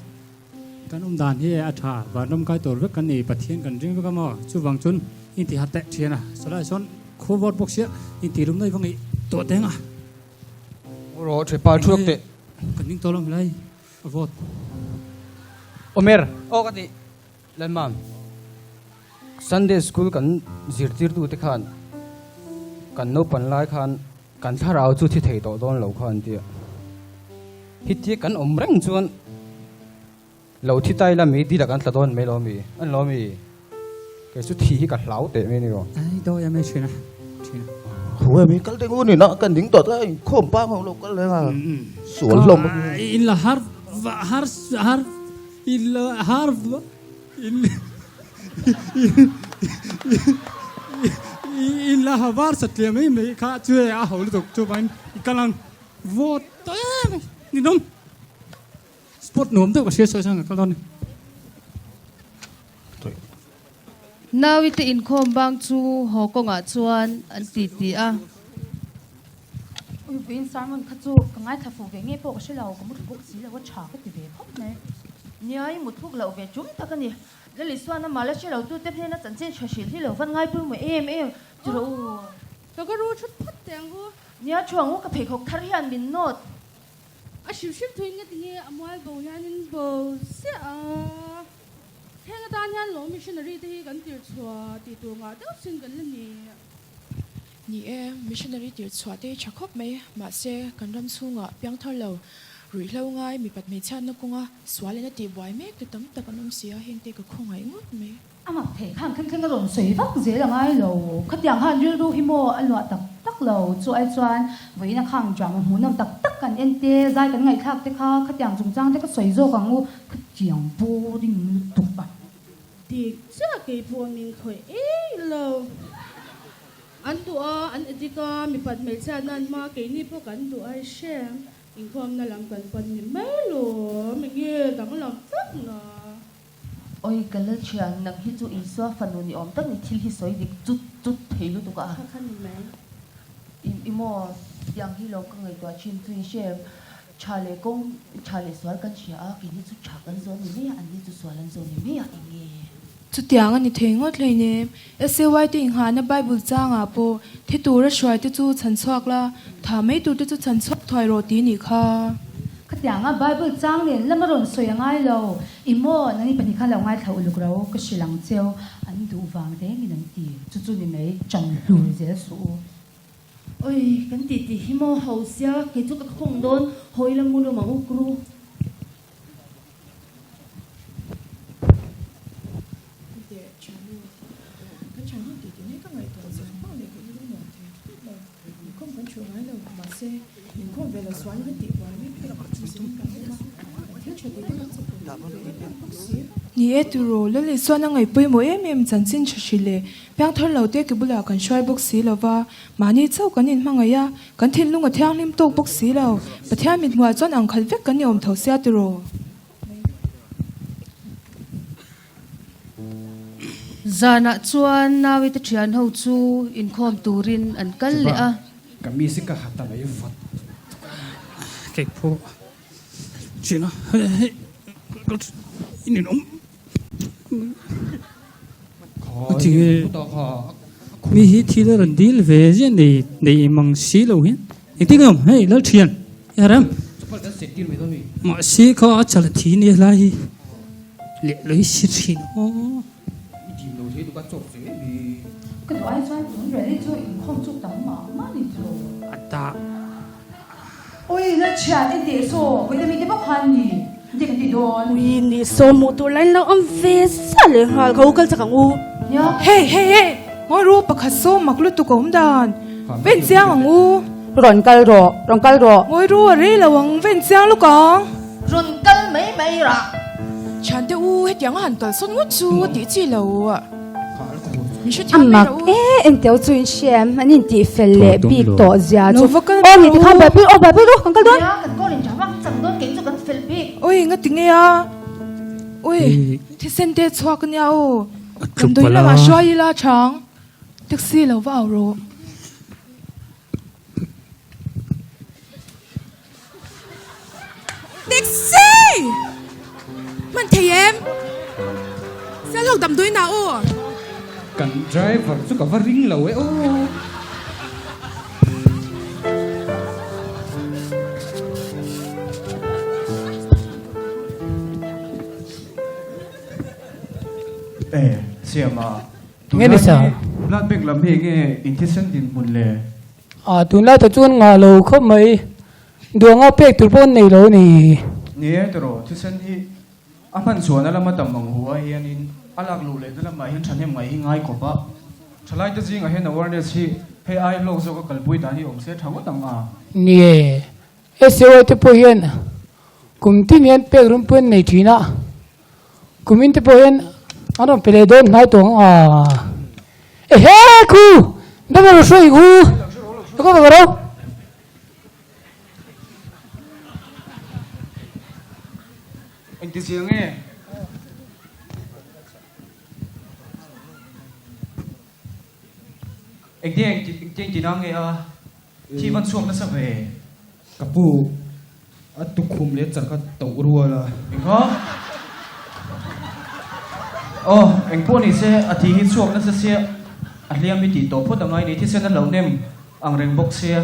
การนุนดานที่อาชาบารมกายตัวรักกันนี่ปะเทียนกันจริงก็มั่วจูวังชนอินทิหัดเตะเทียนะสลายชนโควอดบกเสียอินทิรุมได้ฟังอีตัวเต็งอ่ะรอช่วยปาช่วยเตะกันยิ่งตัวลงเลยวอดโอเมร์โอ้กันดิเล่นมั่ง Sunday school กันจิรติร์ดูเตะขันกันโนปันไล่ขันกันถ้าเราจู่ที่เทต่อต้นเหล่าขันเดียฮิตที่กันอมแรงจวนเหล่าที่ใต้ละมีดีละกันตะต้นไม่ล้อมีอันล้อมีแกสุดที่กันเหล่าเตะไม่นี่ก็ไอ้ตัวยังไม่ชินนะชินโหมีกันเต็งอุ่นนี่นะกันดิ้งตัวได้โคมป้าของเราก็เลยอ่ะสวนลมอินละฮาร์ฟอินละฮาร์ฟอินละฮาวาร์สัตย์ไม่ข้าช่วยอาหารตกจูบันกำลังวอดเต้นี่น้องสปอร์ตหนุ่มเท่ากับเชียร์ช่วยช่างกันตอนนี้นาวิตอินคอมบางจูหอกงอาชวนอันตีอ่ะเป็นสารมันขจูกังไงถ้าฟูเวงเงี้ยพวกเชลล์ก็มุดพวกสีแล้วก็ฉากก็ตีเวพบเนี่ย เนี่ยมุดพวกเราเวจุ่มตะกันนี่ แล้วลิสวนน้ำมาแล้วเชื่อเราตู้เต็มที่น่าจันเจนเฉยๆที่เราฟันง่ายปุ่มเอ็มจะรู้แล้วก็รู้ชุดพัดแต่งกูเนี่ยช่วงกูกับเพจของทาริยันบินโนดชิวๆทุยงี้ที่อมวยบ่ยันบ่เสียแห่งตานยันหลงมิชชันนารีที่กันติดชัวติดตัวงาเต้าซึ่งกันเลยนี่มิชชันนารีติดชัวที่ชักคบไหมมาเสียกันรำสูงเพียงเท่าเราหรือเราง่ายมีปัดไม่ชันนักงสวาเลนตีไว้เมกแต่ตั้มตะกันน้ำเสียเห็นเด็กก็คงไงงดไหมmà thể khang khăng cái rộn sấy vắt dễ là ngay lầu khát tiếng han riu hi mo anh loạt tắc lầu cho ai choan với nó khang chọn hú nằm tắc cần en tê dai cái ngày khác tê khá khát tiếng dùng trang tê cái sấy rô càng ngu khát tiếng vô đi tục à thì chắc cái phô mình khởi lầu anh tụi anh đi coi mình bật mấy cha nên mà cái này phô cảnh tụi ai xem mình không là làm cần phần mình mấy lỗ mình nghe đắng làm rất là ôi cái lớp chuyện nặng hít chú ý xóa phần nôn ôm tất nhiên thiếu hít soi đi chút thấy luôn tụi cả imo yang hi lo ka ngai to chin tui shem chale swal kan chia ki ni chu chha kan zon ni an ni chu swalan zon ni ya inge chu tiang ani thengot leine SY te ingha na bible changa po the tur shwai te chu chan chhuak la tha mai tu te chu chan chhuak thoi ro ti ni kha khát tiếng Bible trang liền lâm rộn sấy ngay lầu imo nani pani khăn lầu ngay thầu lục rau cái xì lăng treo anh đủ vàng thế mình anh tì chú đi mấy chẳng lùi dễ số ôi cái tì imo hậu xia cái chú cái khung đôn hồi là mua đồ mà ukru ni eturo lele sona ngai pui mo em chanchin chhile pyang thor lo te ke bula kan shoi box si lova mani chau kan in mangaya kan thin lunga thyang lim to box si lo pathya mit ngwa chon ang khal vek kan yom tho sia turo zana chuan nawi te thian ho chu in khom turin an kal le a kami si ka hata mai fat ke pho china in nom thì mi hi thi là deal về chứ này mang xí lâu hen anh tin không hay là thiền ya ram mà xí có chả là thi này là hi lệ lấy xí xí nó cái đồ anh xoay cũng rồi đi chơi không chụp tấm mà đi chơi ta ôi nó chả đi để số với mình đi bóc hành gì đi cái gì đó ui ni so mo to lain lo am ve sa le hal khau kal chakang u hey ngoi ru pakhat so maklu tu kom dan ven chiang ang u ron kal ro ngoi ru re lawang ven chiang lu kang ron kal mấy ra chan te u het yang han kal son ngot chu ti chi lo a amak em teo chuin siam anin ti felle big to zia chu o ni kham ba pi o ba pi ro kan kal don kan ko len jawak chang don ke chu kan fel big oi nga tinge ya oi thi sen te chhuak nya o kan doi la ma shoi la chang taxi lo wa ro taxi man thei em sẽ lâu tầm đôi nào ô cần driver chứ có ring lầu ấy ô xem mà nghe đi sao lát bếc làm gì nghe intention din bun lệ tụi nó tự chuan ngà lầu không mấy đường ngõ bếc tụi bọn này lầu này nè rồi intention hi apan suan ala matam mang huwa hianin alak lu le dala mai hin thanem ngai hi ngai ko ba thalai ta jinga hen awareness hi he ai lo zo ka kalpui ta hi ong se thawa tang a nè SY te po hian kum tin hian pek rum pun nei thina kumin te po hian ano pele don nai tong a he ku dabaro soi ku ko ba ro anh ti siang nghe anh đi chỉ nói nghe chi văn xuông nó sắp về kapu atu khum le chaka to ruwa la hả โอ้เอ็งพวกนี้เสียอาทิตย์ช่วงนั้นเสียอันเลี้ยงมีตีโตพูดยังไงนี่ที่เส้นนั้นเหล่าเนี่ยอังเริงบกเสีย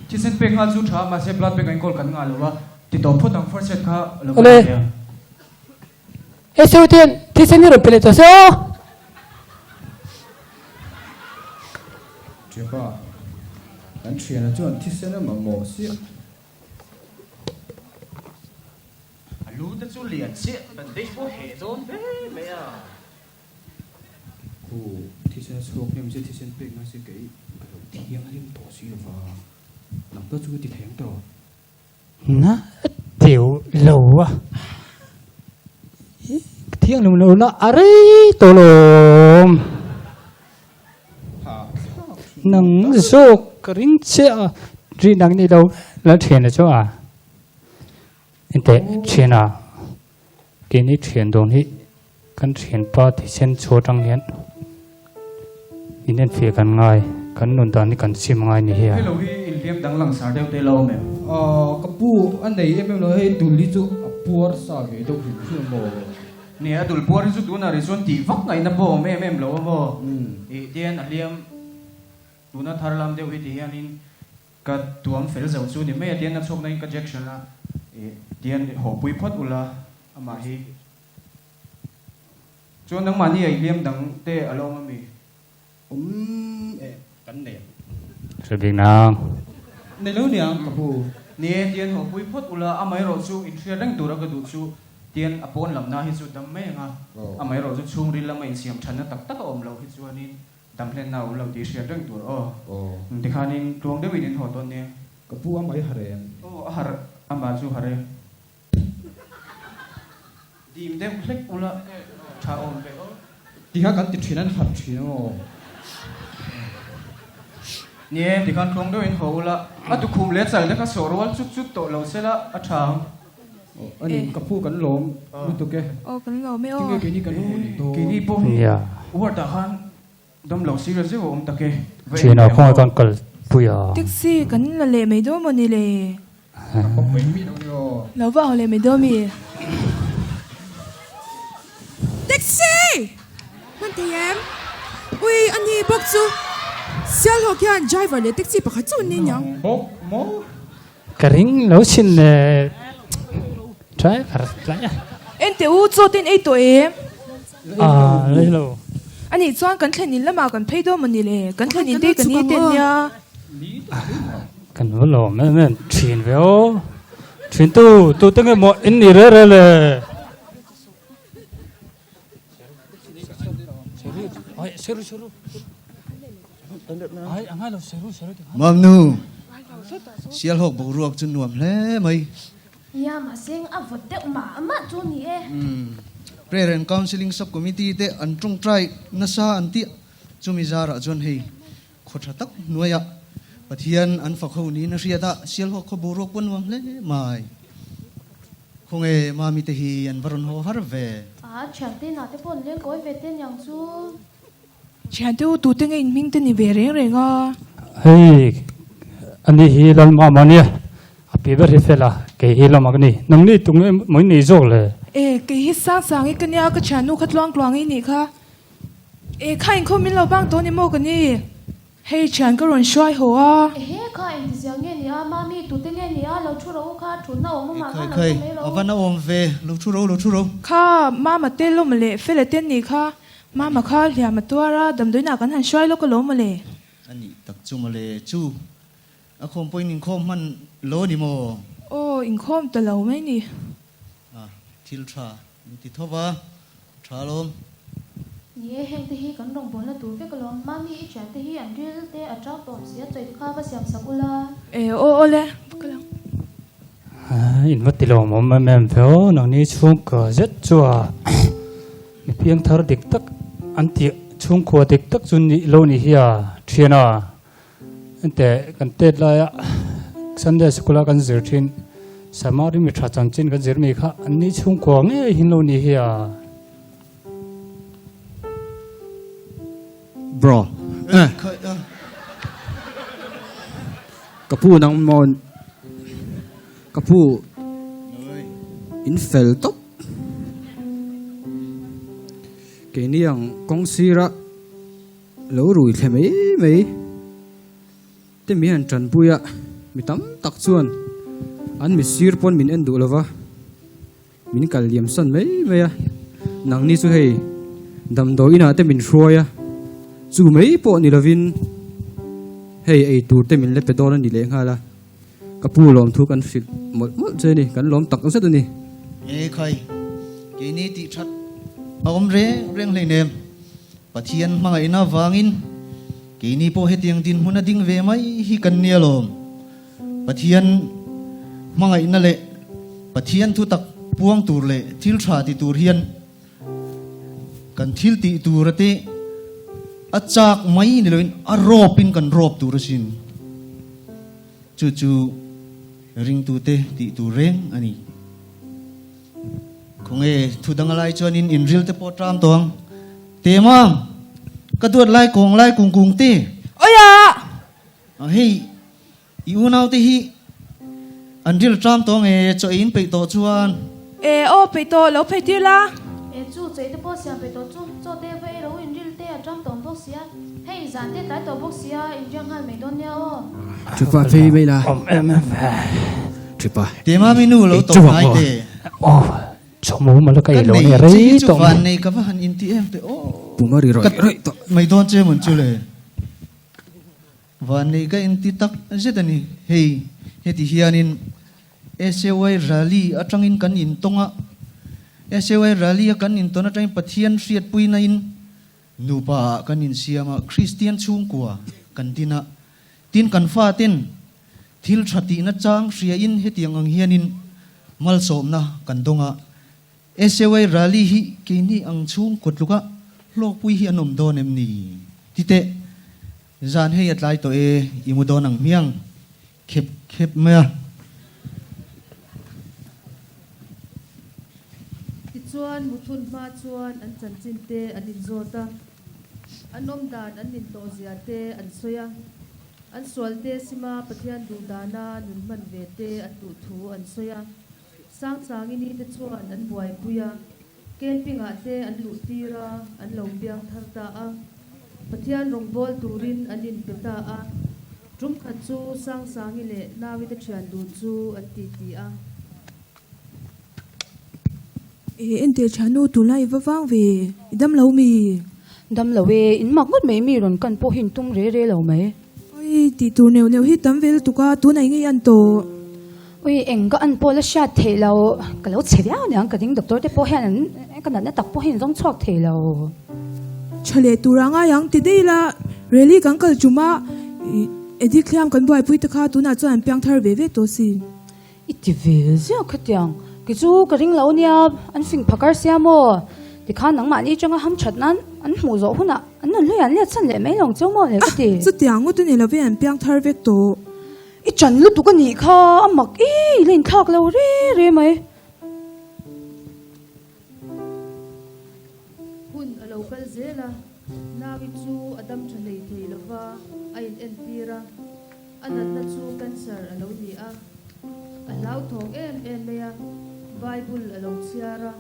ที่เส้นเป็นงานสุดท้ายมาเสียบลัดเป็นงานกอลกันงานหรือว่าตีโตพูดตั้ง first set ค่ะหรือว่าเนี่ยเอเซลเทียนที่เส้นนี้เราเป็นตัวเสียเจ้าป้าอันเชียร์จวนที่เส้นนั้นมาโมเสียรู้แต่จุเลียนเสียเป็นเด็กพวกเหตุโดนเบ้ไหมอ่ะกูที่เส้นสโลกเนี่ยมันจะที่เส้นเป็นงานเสียกี่เที่ยงเรื่องต่อสิว่าหลังตัวจุดที่แทงต่อนะเดี๋ยวเราอะเที่ยงเรานะอะไรตัวลมนังโซกริ้งเสียรีนังนี่เราแล้วเทียนนะจ้าแต่เทียนอ่ะกินนี่เทียนตรงนี้กันเทียนป้าที่เส้นโชว์จังเห็นอินเดียนเฟียกันง่ายกันนุ่นตอนนี้กันชิมง่ายนี่เฮียให้เราให้อินเดียนดังหลังสารเดียวเตเราไหมกระปูอันไหนเอ็มเราให้ดูลิจูปัวสาเหตุที่ชื่อโมเนี่ยดูปัวที่สุดดูน่ะที่ส่วนที่ฟักไงนะโบแม่เราโมเดียนอันเลี้ยมดูน่ะทาร์ลามเดียวที่อันนี้ก็ตัวมันเฟลเซลซูนี่ไม่เดียนนับชกในก็เจ็คชันละเดียนหอบปุยพอดอุลาอามาฮีจนทั้งมันนี่ไอเลี้ยมดังเตะอารมณ์มันมีกันเนี่ยสวัสดีน้องในเรื่องเนี่ยกับผู้เนี่ยเดียนหอบปุยพอดอุลาอามาฮีเราชูอินเทอร์เน็ตตัวเราก็ดูชูเดียนอปอนลำหน้าฮิสุดดำไม่งะอามาฮีเราจะชูริลละไม่เสียมฉันน่ะตักอมเราฮิสุอันนี้ดำเพลนเราเราดีเชียร์เรื่องตัวแต่คราวนี้ดวงเดวิดินหัวตอนนี้กับผู้อามาฮีฮาร์เรนฮาร์อามาชูฮาร์เรนดีมเดมคลิกอุลาชาอมเบลที่ข้ากันติดที่นั่นหัดที่นั่นเนี่ยที่การคลองด้วยหัวอุลาอัตุคุมเล็ดใส่แล้วก็สโรวัลชุดโตเราเสร็จละอัชามอันนี้กับผู้กันหลงรู้ตัวแกกันหลงไม่ออกกินนี่กันกินนี่ปุ๊บวัดตาขันดมเหล่าซีเรียสผมตะเกเชียร์เราคงต้องกลปุยแท็กซี่กันละเลยไม่ดูมันนี่เลยเราว่าเลยไม่ดูมีแท็กซี่มันเทียมอุ้ยอันนี้บอกจูเสียหลอกยันไดรเวอร์เลยแท็กซี่ปะเขาจูนี่ยังบอกโมกริ่งเราชินใช่ครับเอ็นเตอูโจตินไอตัวเองเลยเราอันนี้จวนกันแค่นี้ละมากันเพย์ดูมันนี่เลยกันแค่นี้ได้กันนี่เต็นยากันว่าเราไม่เชียนเวลเชียนตู้ตั้งแต่หมดอินนี่เรื่อยเลยมัมนูเสียหกบุรุษจนหน่วมแล้วไหมยามาเสียงอับวัดเด็กหมาจูนี่เรื่อง counseling subcommittee เตอันตรงใจนัสอันที่จุมิจาระจนให้ขดตักหน่วยปะเทียนอันฝักเขานี้นักเรียนเสียหกบุรุษปนวันเลยไม่คงมามีแต่ฮีอันบรนหัวฮาร์เวฉันตีน่าจะปนเลี้ยงก้อยเวทเต้นอย่างซูฉันตัวตัวเต็งเองมิ่งเต้นนี่เวรเรงอ่ะเฮ้ยอันนี้ฮีลันมาเนี่ยปีเบอร์ที่เฟล่าเกฮีลันมากันนี่น้องนี่ตรงนี้ไม่หนีโจเลยเกฮิสร้างอีกันเนี่ยก็ฉันนูขัดลองกลางอีนี่ค่ะข้าเองเขามีเราบ้างตัวนี้โมกันนี่เฮ้ยฉันก็รอนช่วยหัวข้าเองที่เสียงเงี้ยนี่มามีตัวเต็งเงี้ยนี่เราช่วยเราข้าทุนเราออกมาเคยเอาวันเอาอมเวเราช่วยเราข้ามาเต้นลงมาเลยเฟลเต้นนี่ค่ะมาข้าเรียมาตัวระดำด้วยหนักกันหันช่วยลูกก็ล้มมาเลยอันนี้ตักจูมาเลยจูคมปอยนิคมมันโลนี่โมโอ้อิงคมแต่เราไม่นี่ทิลทราติดทว่าทราลมนี่เฮงที่กันรองบนละตัวเฟกลมมามีอีฉันที่อันดิลเตอจ้าตอนเสียใจข้าก็เสียมสักุลาโอ้เลยก็แล้วอินวัดติโลมมันแม่เพื่อน้องนี่ช่วงก็จะจัวมีเพียงทาร์ดิกตักอันที่ช่วงขวดิกตักจุนนี่โลนี่เฮียเทียน่ะแต่กันเตดเลยสันเดสกุลากันจิรินสามารถมีทรัจังจินกันจิรมีค่ะอันนี้ช่วงขวางหินโลนี่เฮียบรอกับผู้นังมอนกับผู้อินเฟลตบ cái này ang công sĩ ra lâu rồi thêm mấy thế mi han trần bùi mi tắm tắc chuan anh mi sir pon min en du lova min kal liam san mấy nang ni chu hei dam do ina te min hroya chu mấy po ni lovin hei ei tur te min le pe dor ni le ngala kapu lom thu kan fik mol che ni kan lom tak set ni e khai cái này ti that om re reng le nem pathian mangai na wangin cái này po hetiang tin huna ding ve mai hi kan nia lom pathian mangai na le pathian thu tak puang tur le thil tha ti tur hian kan thil ti tur ate achak mai ni loin a ropin kan rop tur sin chu chu ring tu te ti tu reng ani khonge thu dangalai chuan in inril te potram tong te mam ka duat lai kung te oya hei i unau te hi anril tram tong e cho in pe to chuan e o pe to lo pe ti la e chu chei te po siam pe to chu cho te ve lo in ril te a tram tong bok sia hei zan te tai to bok sia in jang hal me don ya o chụp vào phê mấy là chụp vào te ma minu lo to ngai te cho mũ mà nó cái lỗ này đấy to van nei ka van in ti em te o pumari rồi to mai don che mun chu le van nei ka in ti tak zetani hei heti hianin SY rally atangin kan in tonga SY rally kan in tona tang pathian riat puina in nupa kan in siama Christian chung kwa kan tina tin kan fa tin thil thati na chang ria in hetiang ang hianin mal som na kan donga SY rally hi kini ang chung kotluka lok pui hi anom don em ni tite zan he atlai to e imudon ang miang khep ma chuan muthun ma chuan an chan chin te an in zota an om dan an in to zia te an soya an sual te sima pathian du dana nun man ve te an tu thu an soya sang sang ini te chuan an buai puya ken pinga te an lu tira an lo biang thar ta a pathian rong bol turin an in peta a drum khat chu sang sang ile nawi te thian du chu an ti ti a en te chanu tu lai va wang ve dam lo mi dam lo we in mak mut me mi ron kan po hin tum re re lo me oi ti tu neu neu hi tam vel tu ka tu nai ngai an to oi eng ka an po la sha the lo ka lo che ya ne ang ka ding doctor te po hian an ka na tak po hin jong chok the lo chale tu ranga yang ti dei la really kan kal chuma edi khlam kan boy pui ta kha tu na chuan pyang thar ve ve to si iti ve zia khatyang ki chu ka ring lo nia an fing phakar sia mo ti kha nang ma ni changa ham chat nan an hmu zo huna an nan le an le chan le mai long chong mo le ka ti chu tiang tu ni la ve an pyang thar vek to i chan lu tu ka ni kha amak e len thak lo re re mai hun alo kal zela nawi chu adam thanei thei lova ain en tira anat na chu cancer alo ni a alau thong em meya bible alo chiara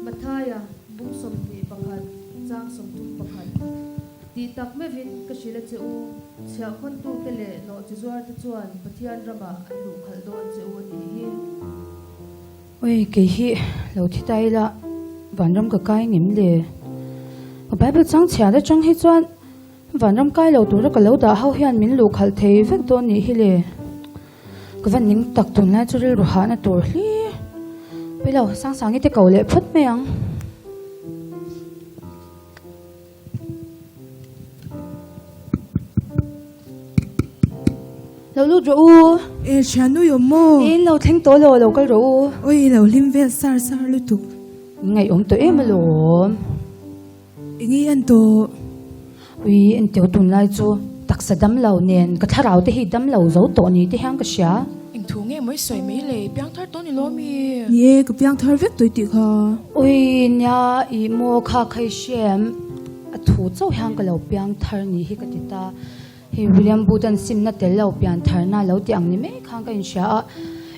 mathaya bung som ni pakhat chang som tu pakhat ti tak me vin ka shila che u chha khon tu tele no chi zuar te chuan pathian rama alu khal don che u ni hi oi ke hi lo thi tai la vanram ka kai ngim le bible chang chha da chang hi chuan vanram kai lo tu ra ka lo da hau hian min lu khal thei vek don ni hi le ka van ning tak tun la chu ru ha na tur hli pe lo sang sang te ko le phut me ang lo lu ro e chanu yo mo in lo theng to lo kal ro oi lo lim ve sar lu tu ngai to em lo ngi an to ui en te tun lai chu tak sa dam lo nen ka tharau te hi dam lo zo to ni te hang ka sha ing thu nge moi soi mai le pyang thar to ni lo mi ye ka pyang thar vek toi ti kha ui nya I mo kha khai shem a thu chau hang ka lo pyang thar ni hi ka ti ta hi William Budan sim na tel lo pyang thar na lo ti ang ni me khang ka in sha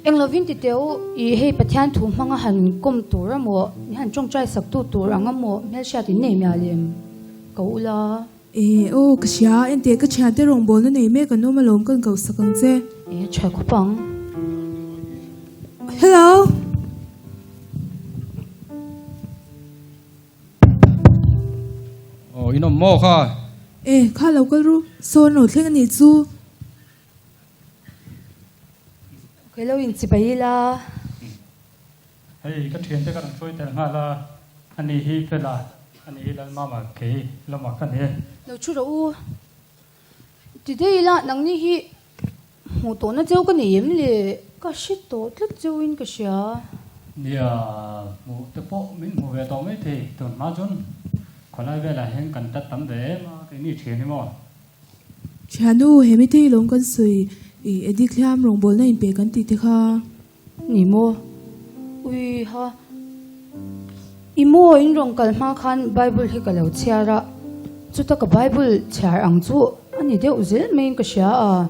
eng lovin ti teu I hei pathian thu hmanga han kom tur amo ni han chong trai sak tu tur angamo mel sha ti nei mya lem ko ula ô cái xia em tiếc cái chia để rong bol này mẹ cái nó mà lom con cầu sắc con xe chai ko pang hello oh inom mo kha khá lâu cái ru son nổi thêm cái gì chú cái lâu in chỉ bay la hey cái chuyện thế cái làm chơi thế là anh ấy hi phải là anh ấy là mà cái là mà cái này lâu chú đâu thì đây là nắng ni hi một tổ nó treo cái niệm lệ cái shit tổ rất treo in cái xia nia một cái bộ mình một về tổ mấy thì tuần mà chun còn lại về là hiện cần đặt tấm để mà cái này chuyện đi mà chia nu hệ mi thi long con sui edit làm rong bol này bị cái gì thế kha ni mo ui ha imo in rong kalma khan bible hi kalau chiara chuta ka bible char ang chu ani de uzel main ka sha a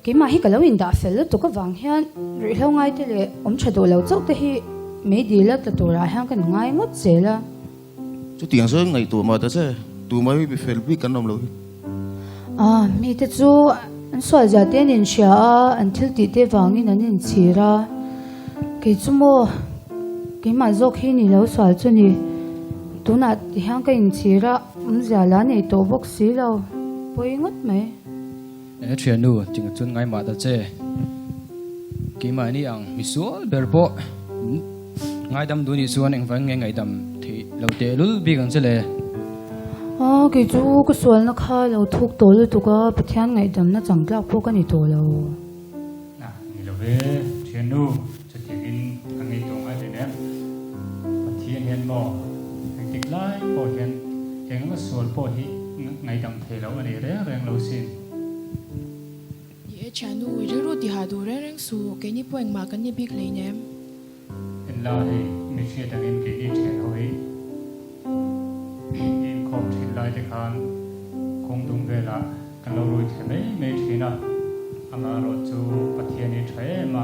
ke ma hi kalau in da fel to ka wang hian ri hlong ai te le om chado lo chau te hi me di la ta to ra hang kan ngai ngot chela chú tiếng sớm ngày tuổi mà ta sẽ tuổi mới bị phèn bị cắn nằm rồi mi te chu an so ja te nin sha an thlirtute wangin an in chira ke chu mo ke ma zok hi ni lo swal chu ni tuna ti hang ka in chira ja la nei to bok si lo poi ngot mai e thia nu ching chun ngai ma ta che ki ma ni ang mi sual berpo ngai dam du ni suan eng wang ngai dam thi lo te lul bi gang chele ke chu ko swal na kha lo thuk to lu tu ka pathian ngai dam na changtlak po ka ni to lo na ni lo ve chuyện nu cho chị in anh ấy tụng ai thế nè pathian hiện mo anh tích lại po hiện hiện nó sual po hi ngày dam thề lo anh ấy đấy reng lo xin ye chanu ri ru ti ha du reng su ke ni poeng ma kan ni big le nem in la hi mi chia tang in ke ni chen hoi in khom thin lai te khan kong dung ve la kan lo roi the mai me thina ama ro chu pathian ni thai ma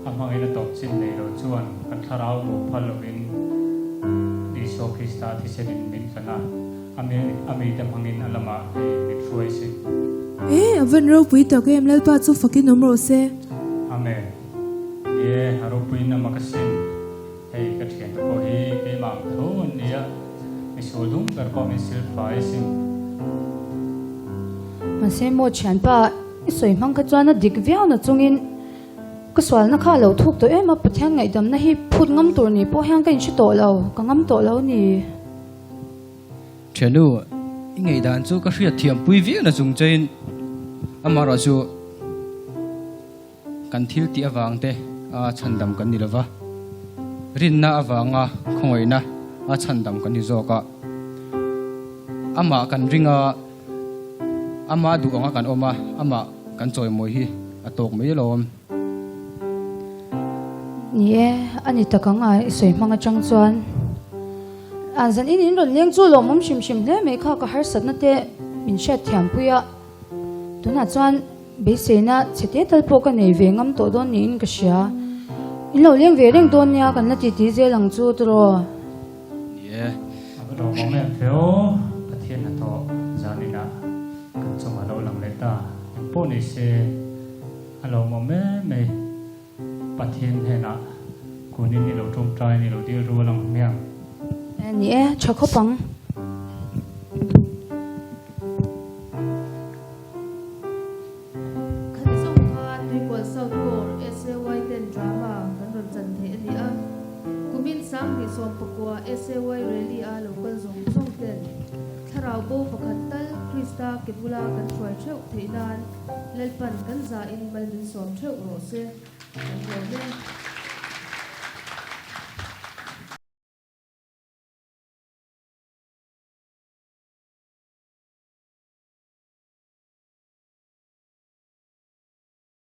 ama ina top chin nei ro chuan kan tharau bo phal lovin di so krista thi se din min kana ame te mangin alama mi throi se avan ro pui to ke em lal pa chu fakin nomro se ame ye haro pui na makasin hey ka thian ko hi ke mang thon nia mi so dum per ko mi sil fai sim ma se mo chan pa I soi mang ka chuan a dik viau na chungin ka swal na kha lo thuk to em a pathian ngai dam na hi phut ngam tur ni po hang ka in chi to lo ka ngam to lo ni thia nu ngai dan chu ka hriatthiam pui vi na chung chain amara chu kan thil ti awang te a chandam kan ni lova rin na awanga khongoi na a chandam kan ni zoka ama kan ringa ama du anga kan oma ama kan choi moi hi atok mai lom ni ani takanga I soi mang a chang chuan an zan in ron leng chu lo mom shim shim le me kha ka har sat na te min sha thiam puya tuna chuan be se na chete tal po ka nei ve ngam to don ni in ka sha in lo leng ve reng don nya kan na ti ti je lang chu tro ye ro mo me pheo pathian na to janina kan choma lo lang le ta po ni se alo mo me pathian he na kunin ni lo tum trai ni lo dir ru lang miang ni chakho pang SAY rally a local zong zong ten tharau bo pakhat tal krista ke bula kan throi theu theinan lelpan kan za in balin som theu ro se kan ro le